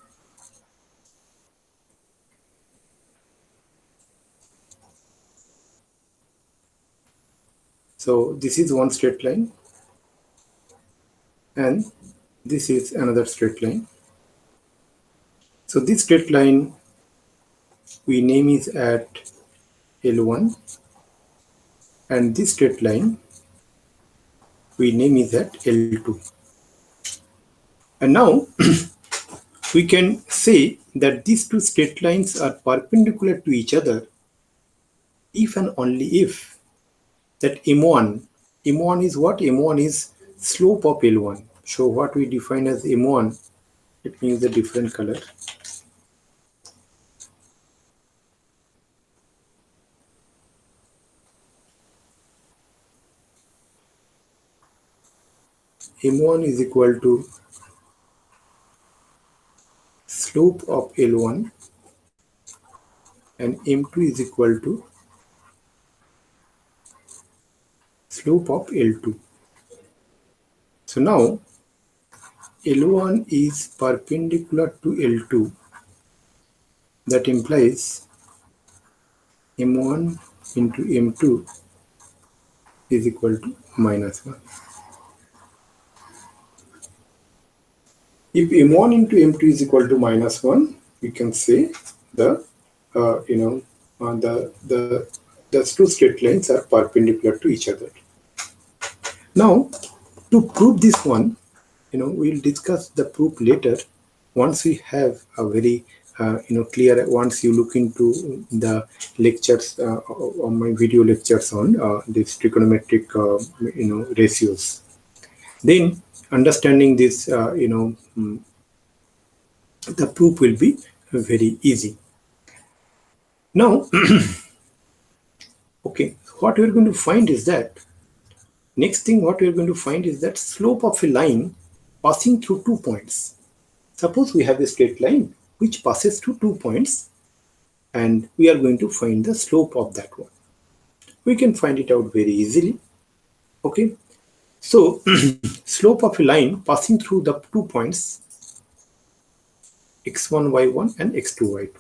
So this is one straight line, and this is another straight line. So this straight line we name is at L1, and this straight line we name is at L2. And now we can say that these two straight lines are perpendicular to each other if and only if that M1 is what? M1 is slope of L1. So what we define as M1, it means a different color. M1 is equal to slope of L1 and M2 is equal to slope of L2. So now L1 is perpendicular to L2. That implies M1 into M2 is equal to -1. If M1 into M2 is equal to -1, we can say the the two straight lines are perpendicular to each other. Now, to prove this one, we'll discuss the proof later. Once we have a very clear. Once you look into the lectures on my video lectures on this trigonometric ratios, then understanding this the proof will be very easy. Now, okay, what we're going to find is that next thing what we're going to find is that slope of a line passing through 2 points. Suppose we have a straight line which passes through 2 points, and we are going to find the slope of that one. We can find it out very easily. Okay, so slope of a line passing through the 2 points x1 y1 and x2 y2.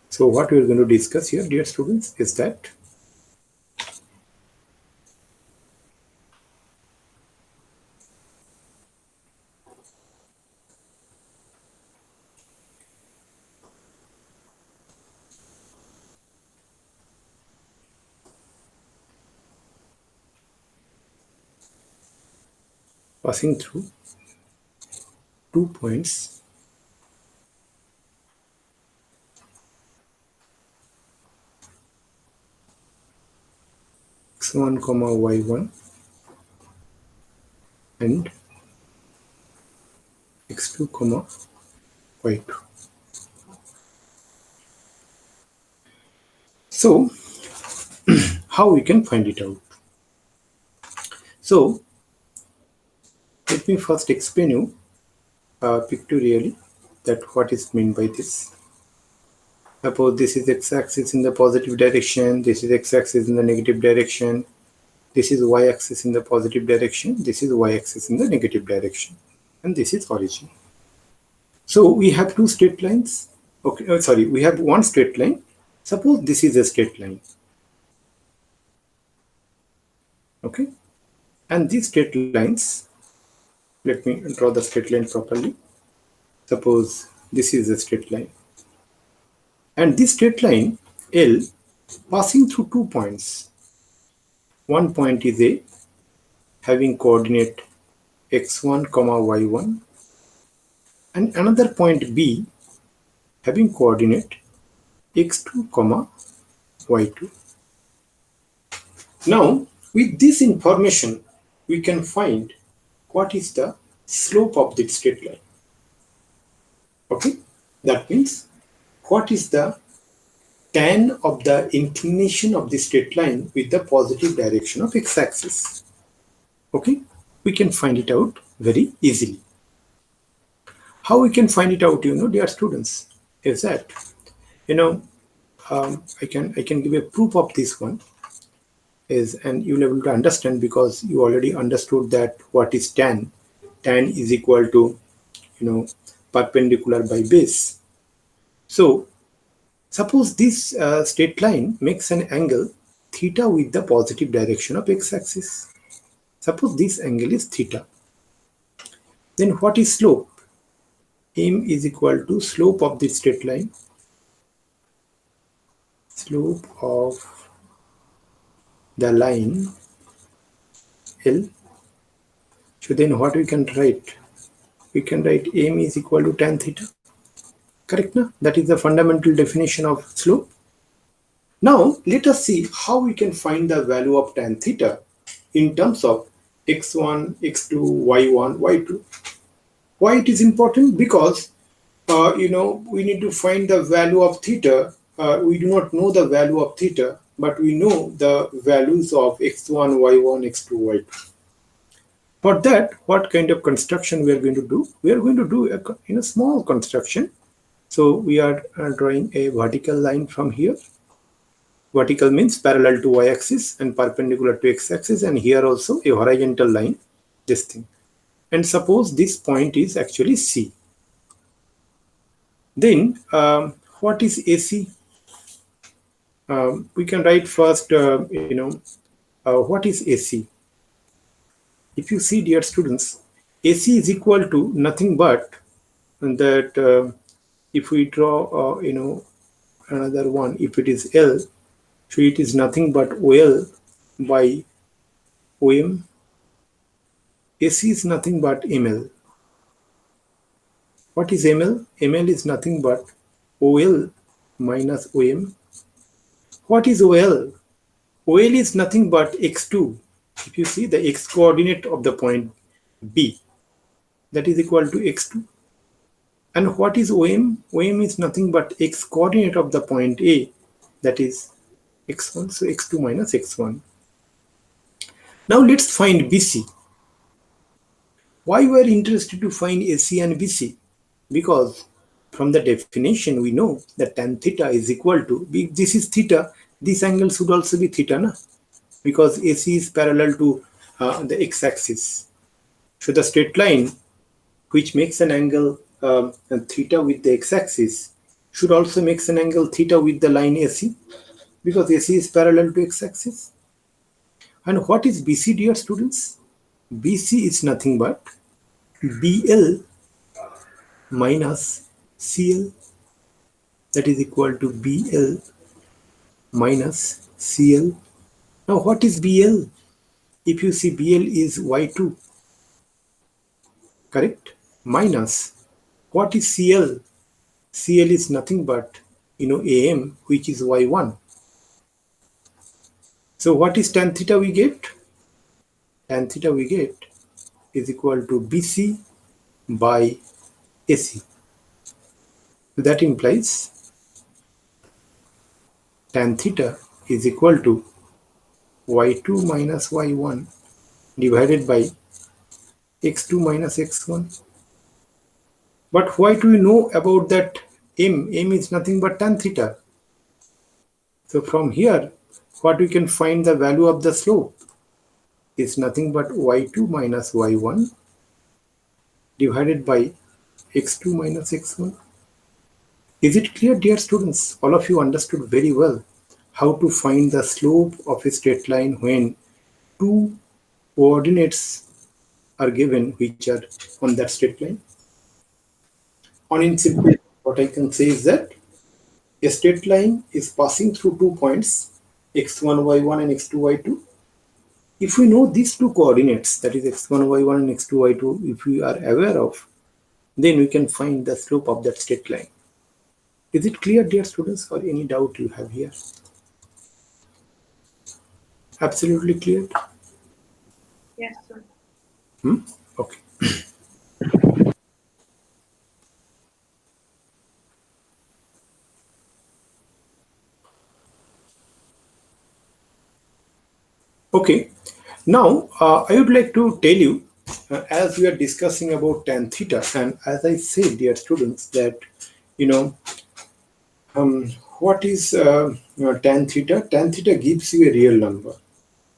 So what we are going to discuss here, dear students, is that passing through 2 points x1 comma y1 and x2 comma y2. So how we can find it out? So let me first explain you pictorially that what is meant by this. Suppose this is x-axis in the positive direction, this is x-axis in the negative direction. This is y-axis in the positive direction. This is y-axis in the negative direction. And this is origin. So we have two straight lines. Okay, sorry, we have one straight line. Suppose this is a straight line. Okay, and these straight lines, let me draw the straight line properly. Suppose this is a straight line. And this straight line, L, passing through 2 points. One point is A, having coordinate x1, y1, and another point B, having coordinate x2, y2. Now, with this information, we can find what is the slope of the straight line. Okay, that means what is the tan of the inclination of the straight line with the positive direction of x-axis. Okay, we can find it out very easily. How we can find it out, dear students, is that, I can give a proof of this one. And you'll be able to understand because you already understood that what is tan. Tan is equal to, perpendicular by base. So suppose this straight line makes an angle theta with the positive direction of x-axis. Suppose this angle is theta. Then what is slope? M is equal to slope of the straight line. Slope of the line L. So then what we can write? We can write M is equal to tan theta. Correct? Na? That is the fundamental definition of slope. Now let us see how we can find the value of tan theta in terms of x1, x2, y1, y2. Why it is important? Because we need to find the value of theta. We do not know the value of theta, but we know the values of x1, y1, x2, y2. For that, what kind of construction we are going to do? We are going to do a small construction. So we are drawing a vertical line from here. Vertical means parallel to y-axis and perpendicular to x-axis, and here also a horizontal line, this thing. And suppose this point is actually C. Then what is AC? We can write first, what is AC? If you see, dear students, AC is equal to nothing but that if we draw, another one, if it is L, so it is nothing but OL by OM. AC is nothing but ML. What is ML? ML is nothing but OL minus OM. What is OL? OL is nothing but x2. If you see the x coordinate of the point B, that is equal to x2. And what is OM? OM is nothing but x coordinate of the point A, that is x1. So x2 minus x1. Now let's find BC. Why we are interested to find AC and BC? Because from the definition we know that tan theta is equal to, this is theta, this angle should also be theta, na? Because AC is parallel to the x-axis. So the straight line which makes an angle theta with the x-axis should also make an angle theta with the line AC, because AC is parallel to x-axis. And what is BC, dear students? BC is nothing but BL minus CL, that is equal to BL minus CL. Now what is BL? If you see, BL is Y2, correct? Minus, what is CL? CL is nothing but, AM, which is Y1. So what is tan theta we get? Tan theta we get is equal to BC by AC. So that implies tan theta is equal to y2 minus y1 divided by x2 minus x1. But why do we know about that m? M is nothing but tan theta. So from here, what we can find the value of the slope? is nothing but y2 minus y1 divided by x2 minus x1. Is it clear, dear students? All of you understood very well how to find the slope of a straight line when two coordinates are given which are on that straight line. On in simple, what I can say is that a straight line is passing through 2 points x1 y1 and x2 y2. If we know these two coordinates, that is x1 y1 and x2 y2, if we are aware of, then we can find the slope of that straight line. Is it clear, dear students, or any doubt you have here? Absolutely clear? Yes, sir. Okay. Okay. Now, I would like to tell you, as we are discussing about tan theta, and as I said, dear students, that, you know, what is tan theta? Tan theta gives you a real number.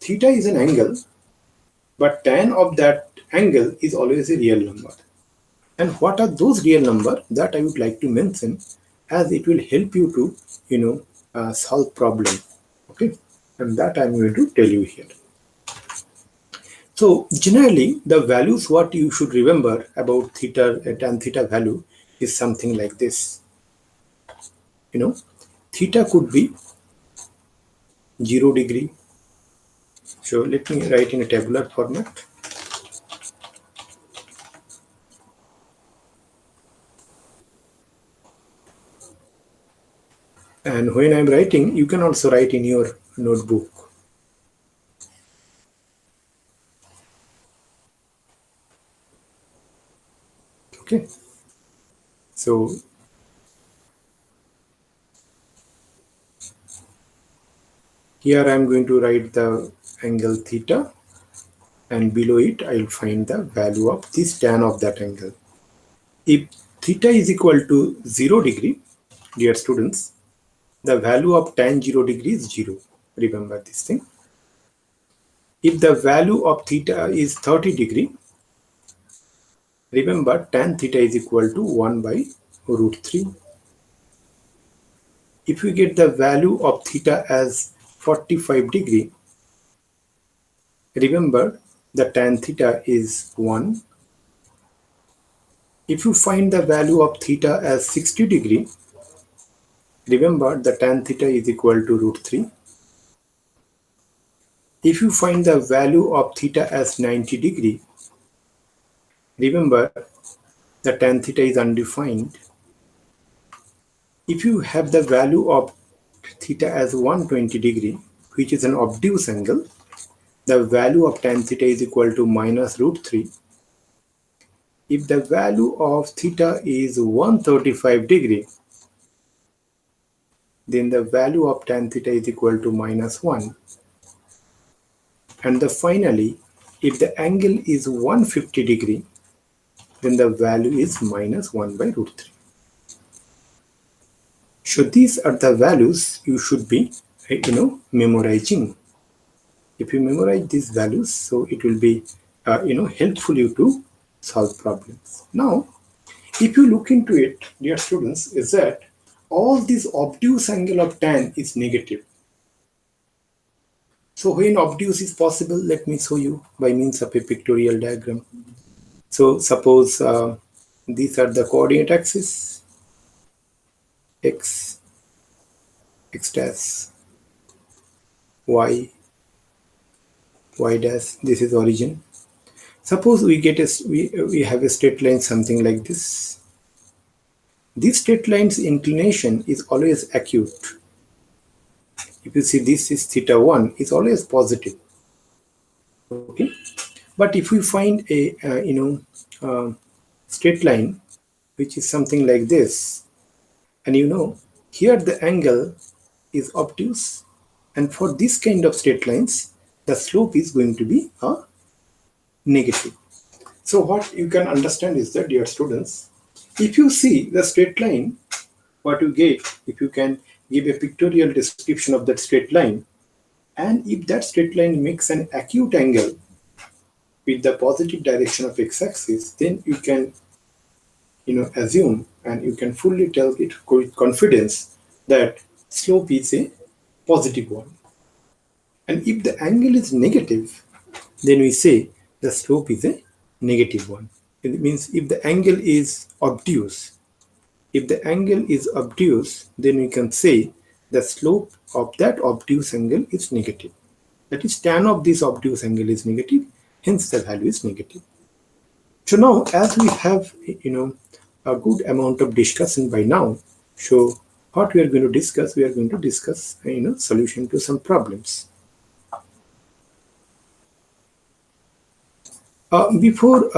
Theta is an angle, but tan of that angle is always a real number. And what are those real number that I would like to mention, as it will help you to, solve problem. Okay, and that I'm going to tell you here. So generally, the values what you should remember about theta, tan theta value is something like this. Theta could be 0 degree. So let me write in a tabular format. And when I'm writing, you can also write in your notebook. Okay. So here I'm going to write the angle theta, and below it I'll find the value of this tan of that angle. If theta is equal to 0 degree, dear students, the value of tan 0 degree is 0. Remember this thing. If the value of theta is 30 degree, remember tan theta is equal to 1 by root 3. If we get the value of theta as 45 degree, remember the tan theta is 1. If you find the value of theta as 60 degree, remember the tan theta is equal to root 3. If you find the value of theta as 90 degree, remember the tan theta is undefined. If you have the value of theta as 120 degree, which is an obtuse angle, the value of tan theta is equal to minus root 3. If the value of theta is 135 degree, then the value of tan theta is equal to minus 1. And finally, if the angle is 150 degree, then the value is minus 1 by root 3. So these are the values you should be, memorizing. If you memorize these values, so it will be, helpful you to solve problems. Now, if you look into it, dear students, is that all this obtuse angle of tan is negative. So when obtuse is possible, let me show you by means of a pictorial diagram. So suppose these are the coordinate axes, x, x dash, y, y dash. This is origin. Suppose we get we have a straight line something like this. This straight line's inclination is always acute. If you see this is theta 1, is always positive. Okay, but if we find a straight line which is something like this, and here the angle is obtuse, and for this kind of straight lines the slope is going to be negative. So what you can understand is that, dear students, if you see the straight line, what you get, if you can give a pictorial description of that straight line, and if that straight line makes an acute angle, with the positive direction of x-axis, then you can assume and you can fully tell it with confidence that slope is a positive one. And if the angle is negative, then we say the slope is a negative one. It means if the angle is obtuse, then we can say the slope of that obtuse angle is negative. That is, tan of this obtuse angle is negative, hence the value is negative. So now, as we have a good amount of discussion by now, so what we are going to discuss? We are going to discuss solution to some problems. Before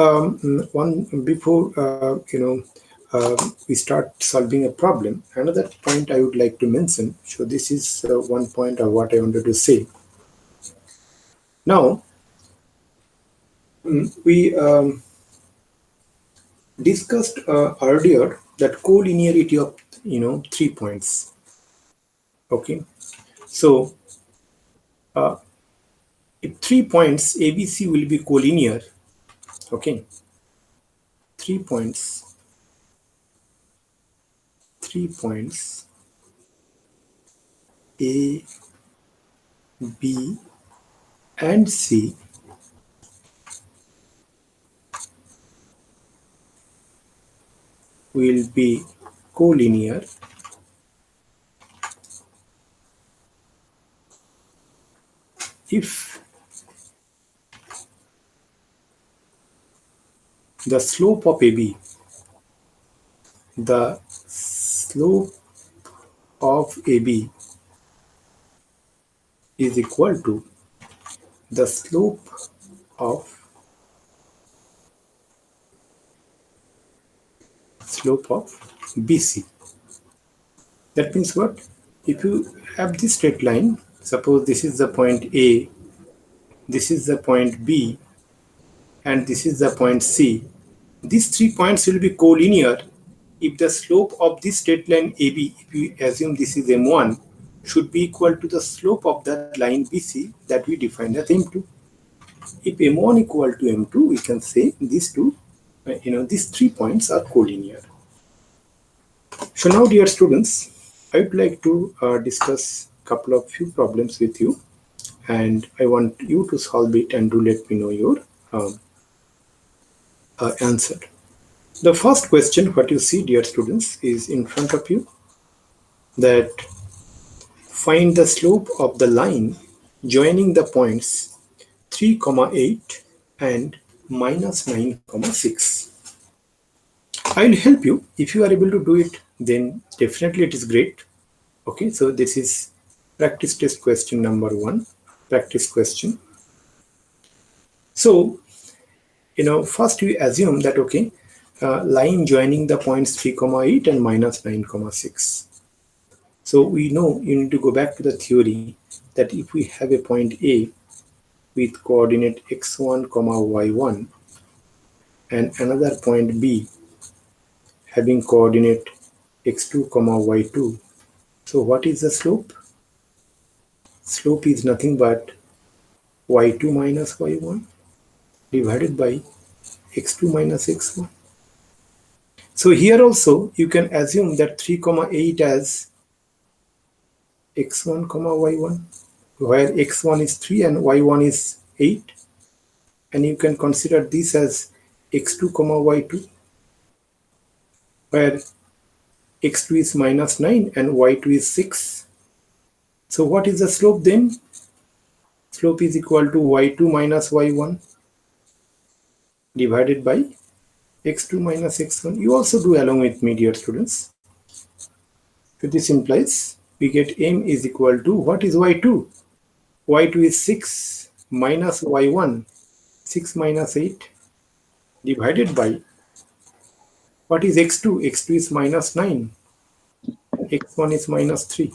we start solving a problem, another point I would like to mention. So this is one point of what I wanted to say. Now we discussed earlier that collinearity of 3 points. Okay, so if 3 points ABC will be collinear, okay, 3 points A, B, and C will be collinear if the slope of AB is equal to the slope of BC. That means what? If you have this straight line, suppose this is the point A, this is the point B, and this is the point C. These 3 points will be collinear if the slope of this straight line AB, if we assume this is M1, should be equal to the slope of that line BC that we defined as M2. If M1 equal to M2, we can say these 3 points are collinear. So now, dear students, I would like to discuss a few problems with you, and I want you to solve it and do let me know your answer. The first question, what you see, dear students, is in front of you, that find the slope of the line joining the points 3, 8 and minus 9, 6. I will help you. If you are able to do it, then definitely it is great. Okay, so this is practice test question number 1, practice question. So, first we assume that, okay, line joining the points 3, 8 and minus 9, 6. So we know you need to go back to the theory that if we have a point A with coordinate x1, y1 and another point B having coordinate x2, y2. So what is the slope? Slope is nothing but y2 minus y1 divided by x2 minus x1. So here also you can assume that 3, 8 as x1, y1, where x1 is 3 and y1 is 8. And you can consider this as x2, y2, where x2 is minus 9 and y2 is 6. So what is the slope then? Slope is equal to y2 minus y1 divided by x2 minus x1. You also do along with me, dear students. So this implies we get m is equal to, what is y2? y2 is 6 minus y1, 6 minus 8 divided by, what is x2? x2 is minus 9, x1 is minus 3.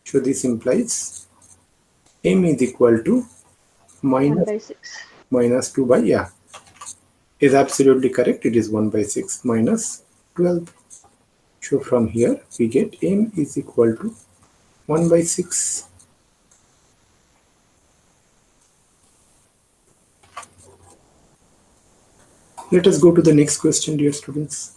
So this implies m is equal to 1 by 6. minus 2 by, yeah, is absolutely correct. It is 1 by 6 minus 12. So from here we get m is equal to 1 by 6. Let us go to the next question, dear students.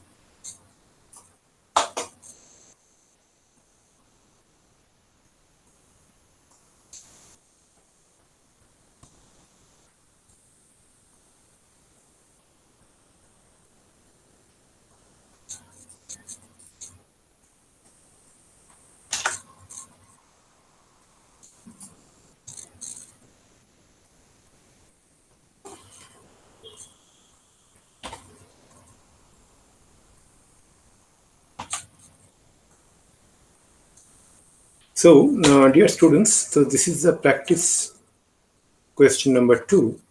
So, dear students, so this is the practice question number 2.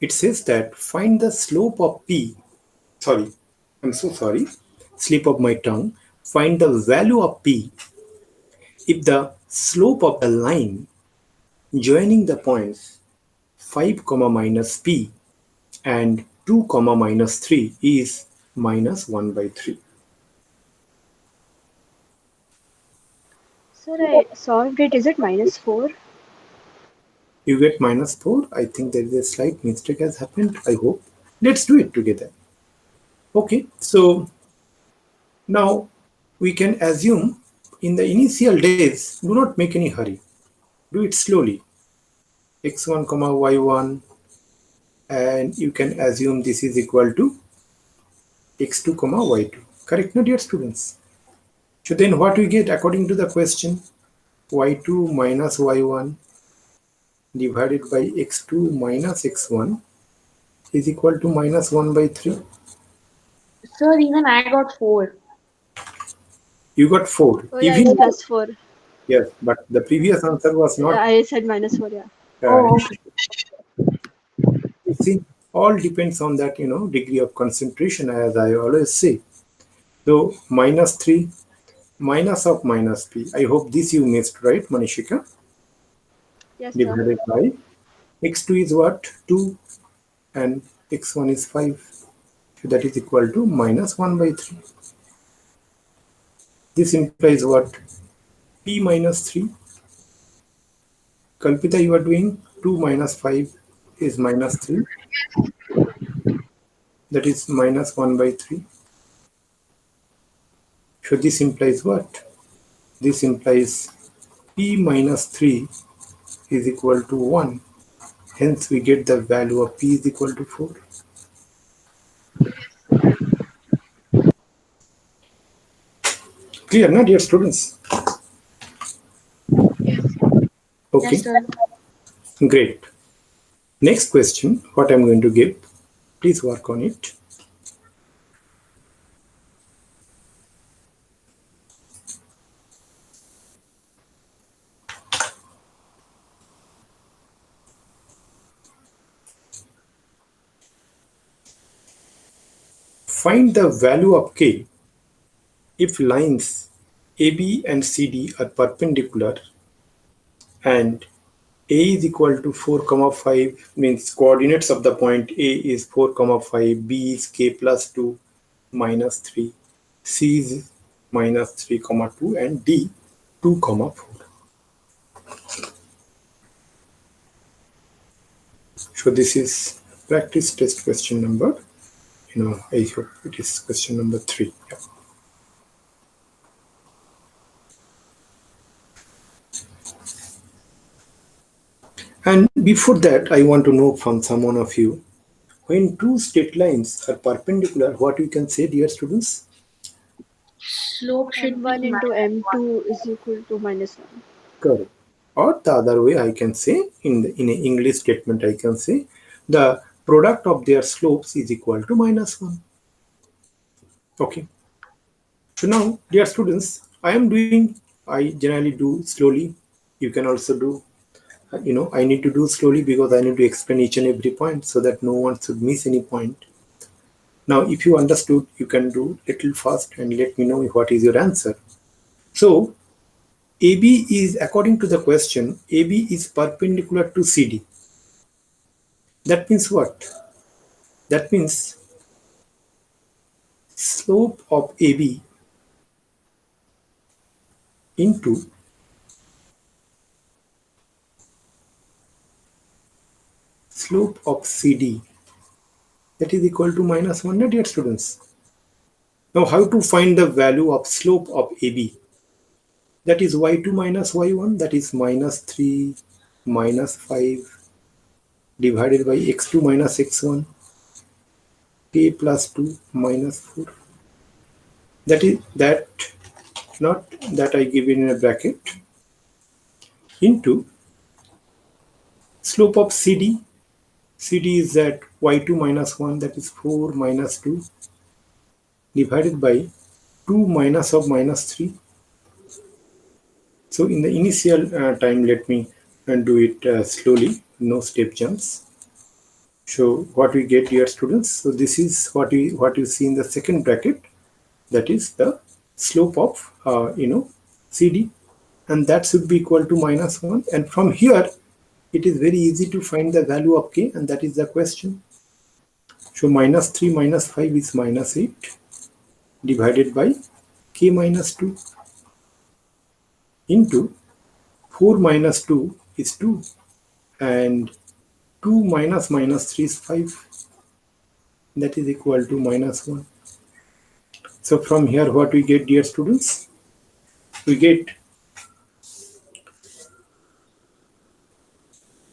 It says that find the slope of p. Sorry, I'm so sorry. Slip of my tongue. Find the value of p if the slope of the line joining the points 5 comma minus p and 2 comma minus 3 is minus 1 by 3. Sir, I solved it. Is it -4? You get minus 4. I think there is a slight mistake has happened. I hope. Let's do it together. Okay, so now we can assume in the initial days, do not make any hurry. Do it slowly. X1 comma y1, and you can assume this is equal to x2 comma y2. Correct, no, dear students? So then what we get according to the question, y2 minus y1 divided by x2 minus x1 is equal to minus 1 by 3. Sir, even I got 4. You got 4. Oh yeah, it's Even +4. yes, but the previous answer was Yeah, not. I said -4. Yeah. Oh, okay. You see, all depends on that, degree of concentration, as I always say. So minus 3 minus of minus p. I hope this you missed, right, Manishika? Yes, sir. Divided by x2 is what? 2 and x1 is 5. So that is equal to minus 1 by 3. This implies what? P minus 3. Kalpita, you are doing 2 minus 5 is minus 3. That is minus 1 by 3. So this implies what? This implies P minus 3 is equal to 1. Hence we get the value of P is equal to 4. Clear, na, dear students? Yes, Okay, sir. great. Next question, what I'm going to give, please work on it. Find the value of K if lines AB and CD are perpendicular and A is equal to 4 comma 5, means coordinates of the point A is 4 comma 5, B is K plus 2 minus 3, C is minus 3 comma 2, and D 2 comma 4. So this is practice test question number, I hope it is question number 3. Yeah. And before that, I want to know from someone of you, when two straight lines are perpendicular, what we can say, dear students? Slope should be M1 into M2 is equal to -1. Correct. Or the other way, I can say in an English statement, I can say the product of their slopes is equal to -1. Okay. So now, dear students, I generally do slowly. You can also do, I need to do slowly because I need to explain each and every point so that no one should miss any point. Now, if you understood, you can do little fast and let me know what is your answer. So, AB is, according to the question, AB is perpendicular to CD. That means what? That means slope of AB into slope of CD that is equal to minus 1, dear students. Now how to find the value of slope of AB? That is y2 minus y1, that is minus 3 minus 5 divided by x2 minus x1, k plus 2 minus 4. That is that, not that I give in a bracket, into slope of CD. CD is that y2 minus 1, that is 4 minus 2 divided by 2 minus of minus 3. So in the initial time, let me do it slowly, no step jumps. So what we get, dear students, so this is what you see in the second bracket, that is the slope of CD, and that should be equal to minus 1. And from here it is very easy to find the value of k, and that is the question. So minus 3 minus 5 is minus 8 divided by k minus 2 into 4 minus 2 is 2, and 2 minus minus 3 is 5, that is equal to minus 1. So from here what we get, dear students, we get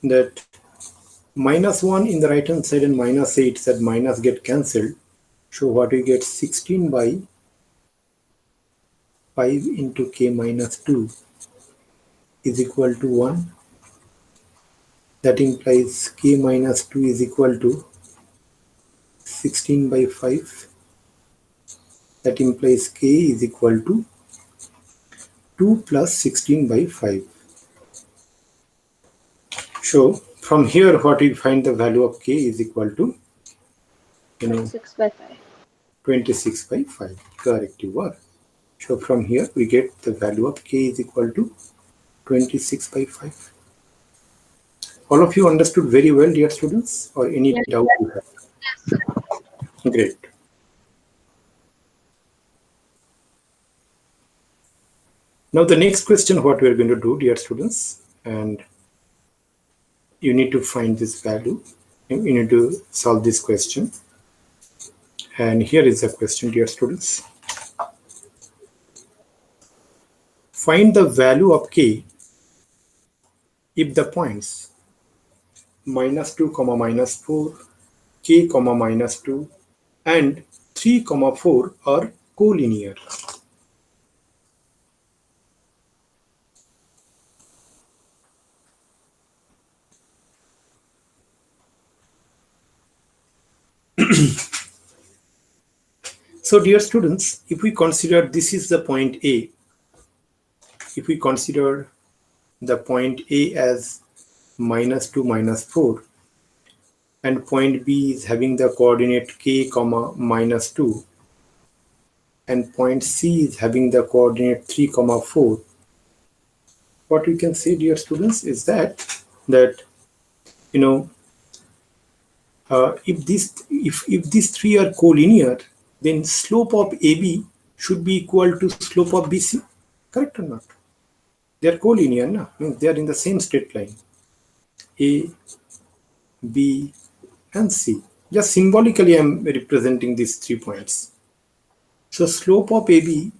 that minus 1 in the right hand side and minus 8, that minus get cancelled. So what we get, 16 by 5 into k minus 2 is equal to 1. That implies k minus 2 is equal to 16 by 5. That implies k is equal to 2 plus 16 by 5. So from here what we find, the value of k is equal to 26 by 5. 26 by 5. Correct, you are. So from here we get the value of k is equal to 26 by 5. All of you understood very well, dear students, or any doubt you have? Great. Now the next question what we are going to do, dear students, and you need to find this value. You need to solve this question. And here is the question, dear students. Find the value of k if the points minus 2 comma minus 4, k comma minus 2 and 3 comma 4 are collinear. So dear students, if we consider this is the point A, if we consider the point A as minus 2 minus 4, and point B is having the coordinate k comma minus 2, and point C is having the coordinate 3 comma 4, what we can say, dear students, is that if these three are collinear, then slope of AB should be equal to slope of BC. Correct or not? They are collinear, no? Means they are in the same straight line. A, B, and C. Just symbolically I am representing these 3 points. So slope of AB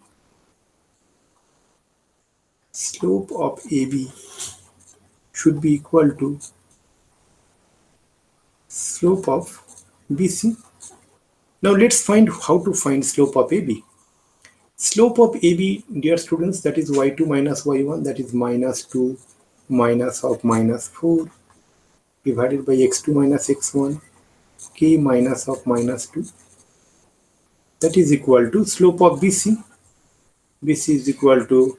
should be equal to slope of BC. Now let's find how to find slope of AB. Slope of AB, dear students, that is y2 minus y1, that is minus 2 minus of minus 4 divided by x2 minus x1, k minus of minus 2. That is equal to slope of BC. BC is equal to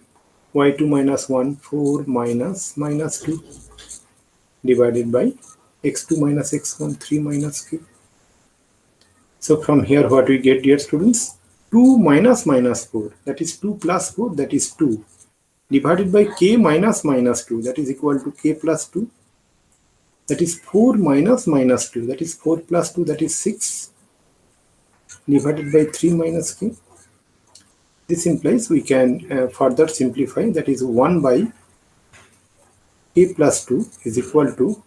y2 minus 1, 4 minus minus 2 divided by x2 minus x1, 3 minus k. So from here what we get, dear students, 2 minus minus 4, that is 2 plus 4, that is 2, divided by k minus minus 2, that is equal to k plus 2, that is 4 minus minus 2, that is 4 plus 2, that is 6, divided by 3 minus k. This implies we can further simplify, that is 1 by k plus 2 is equal to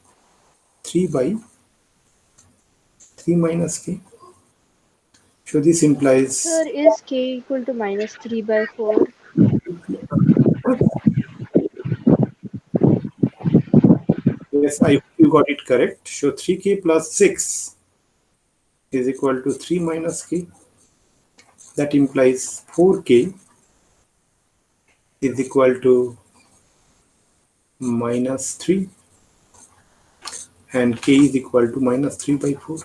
3 by 3 minus k. So this implies, Sir, is k equal to minus 3 by 4? yes, I hope you got it correct. So 3k plus 6 is equal to 3 minus k. That implies 4k is equal to minus 3 and k is equal to minus 3 by 4.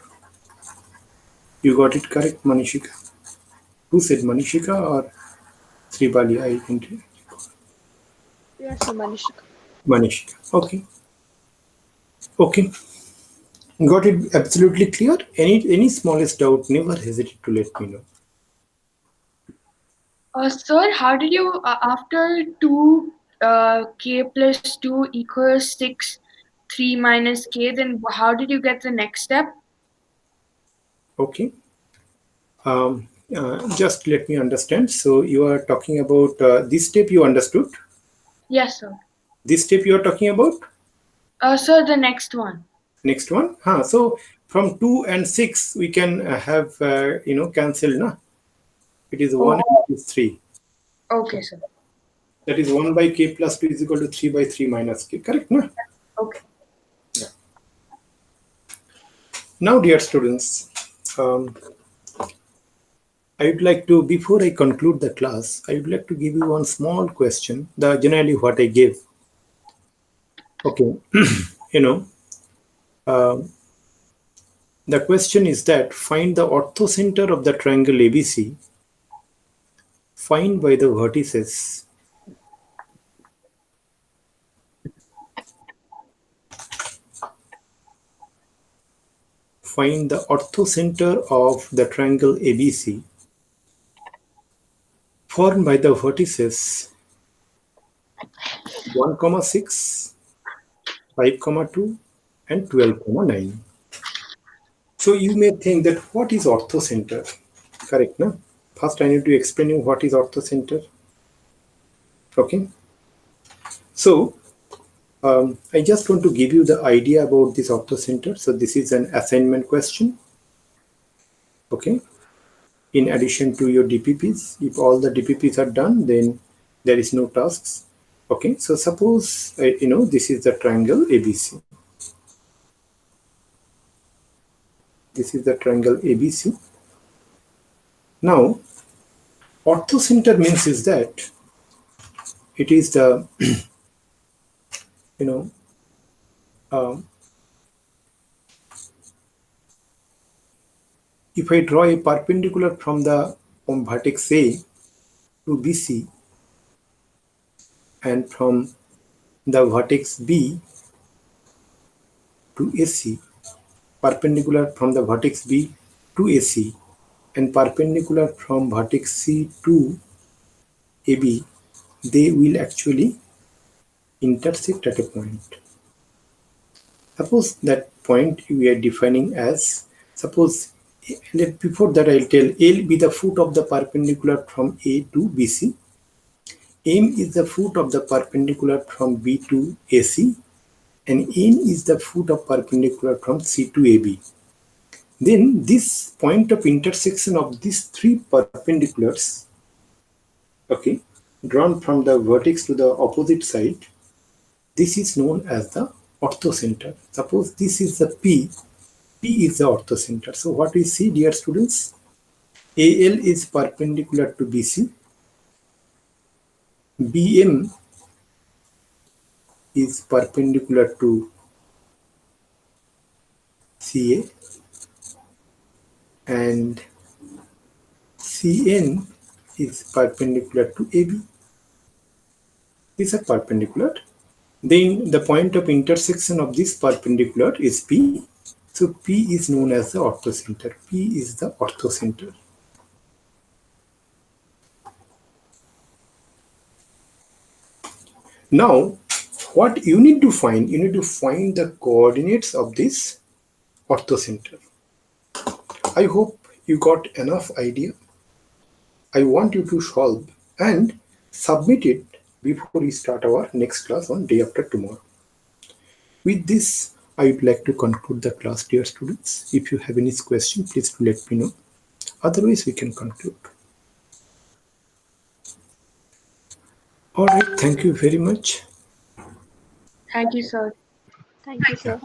You got it correct, Manishika. Who said, Manishika or Sribali? I didn't. Yes, sir, Manishika. Manishika. Okay. Okay. Got it absolutely clear? Any smallest doubt, never hesitate to let me know. Sir, how did you, after 2 k plus 2 equals 6, 3 minus k, then how did you get the next step? Okay. Just let me understand. So you are talking about this step you understood? Yes, sir. This step you are talking about? Sir, the next one. Next one? So from 2 and 6 we can have, cancel, na? It is 1 Oh, and it is 3. okay, sir. That is 1 by k plus 2 is equal to 3 by 3 minus k. Correct, na? Okay. Yeah. Now, dear students, I would like to, before I conclude the class, I would like to give you one small question, generally what I gave. Okay, you know, the question is that find the orthocenter of the triangle ABC, find by the vertices find the orthocenter of the triangle ABC formed by the vertices 1, 6, 5, 2, and 12, 9. So you may think that what is orthocenter? Correct, no? First, I need to explain you what is orthocenter. Okay. So I just want to give you the idea about this orthocenter. So this is an assignment question. Okay. In addition to your DPPs, if all the DPPs are done, then there is no tasks. Okay. So suppose this is the triangle ABC. This is the triangle ABC. Now, orthocenter means is that it is the um, if I draw a perpendicular from vertex A to BC and from the vertex B to AC, perpendicular from the vertex B to AC, and perpendicular from vertex C to AB, they will actually intersect at a point. Suppose that point we are defining as, suppose, before that I'll tell L be the foot of the perpendicular from A to BC, M is the foot of the perpendicular from B to AC, and N is the foot of perpendicular from C to AB. Then this point of intersection of these three perpendiculars, okay, drawn from the vertex to the opposite side, this is known as the orthocenter. Suppose this is the P is the orthocenter. So what we see, dear students, AL is perpendicular to BC, BM is perpendicular to CA, and CN is perpendicular to AB. These are perpendicular. Then the point of intersection of this perpendicular is P. So P is known as the orthocenter. P is the orthocenter. Now, what you need to find the coordinates of this orthocenter. I hope you got enough idea. I want you to solve and submit it before we start our next class on day after tomorrow. With this, I would like to conclude the class, dear students. If you have any question, please do let me know. Otherwise, we can conclude. All right. Thank you very much. Thank you, sir. Thank you, sir.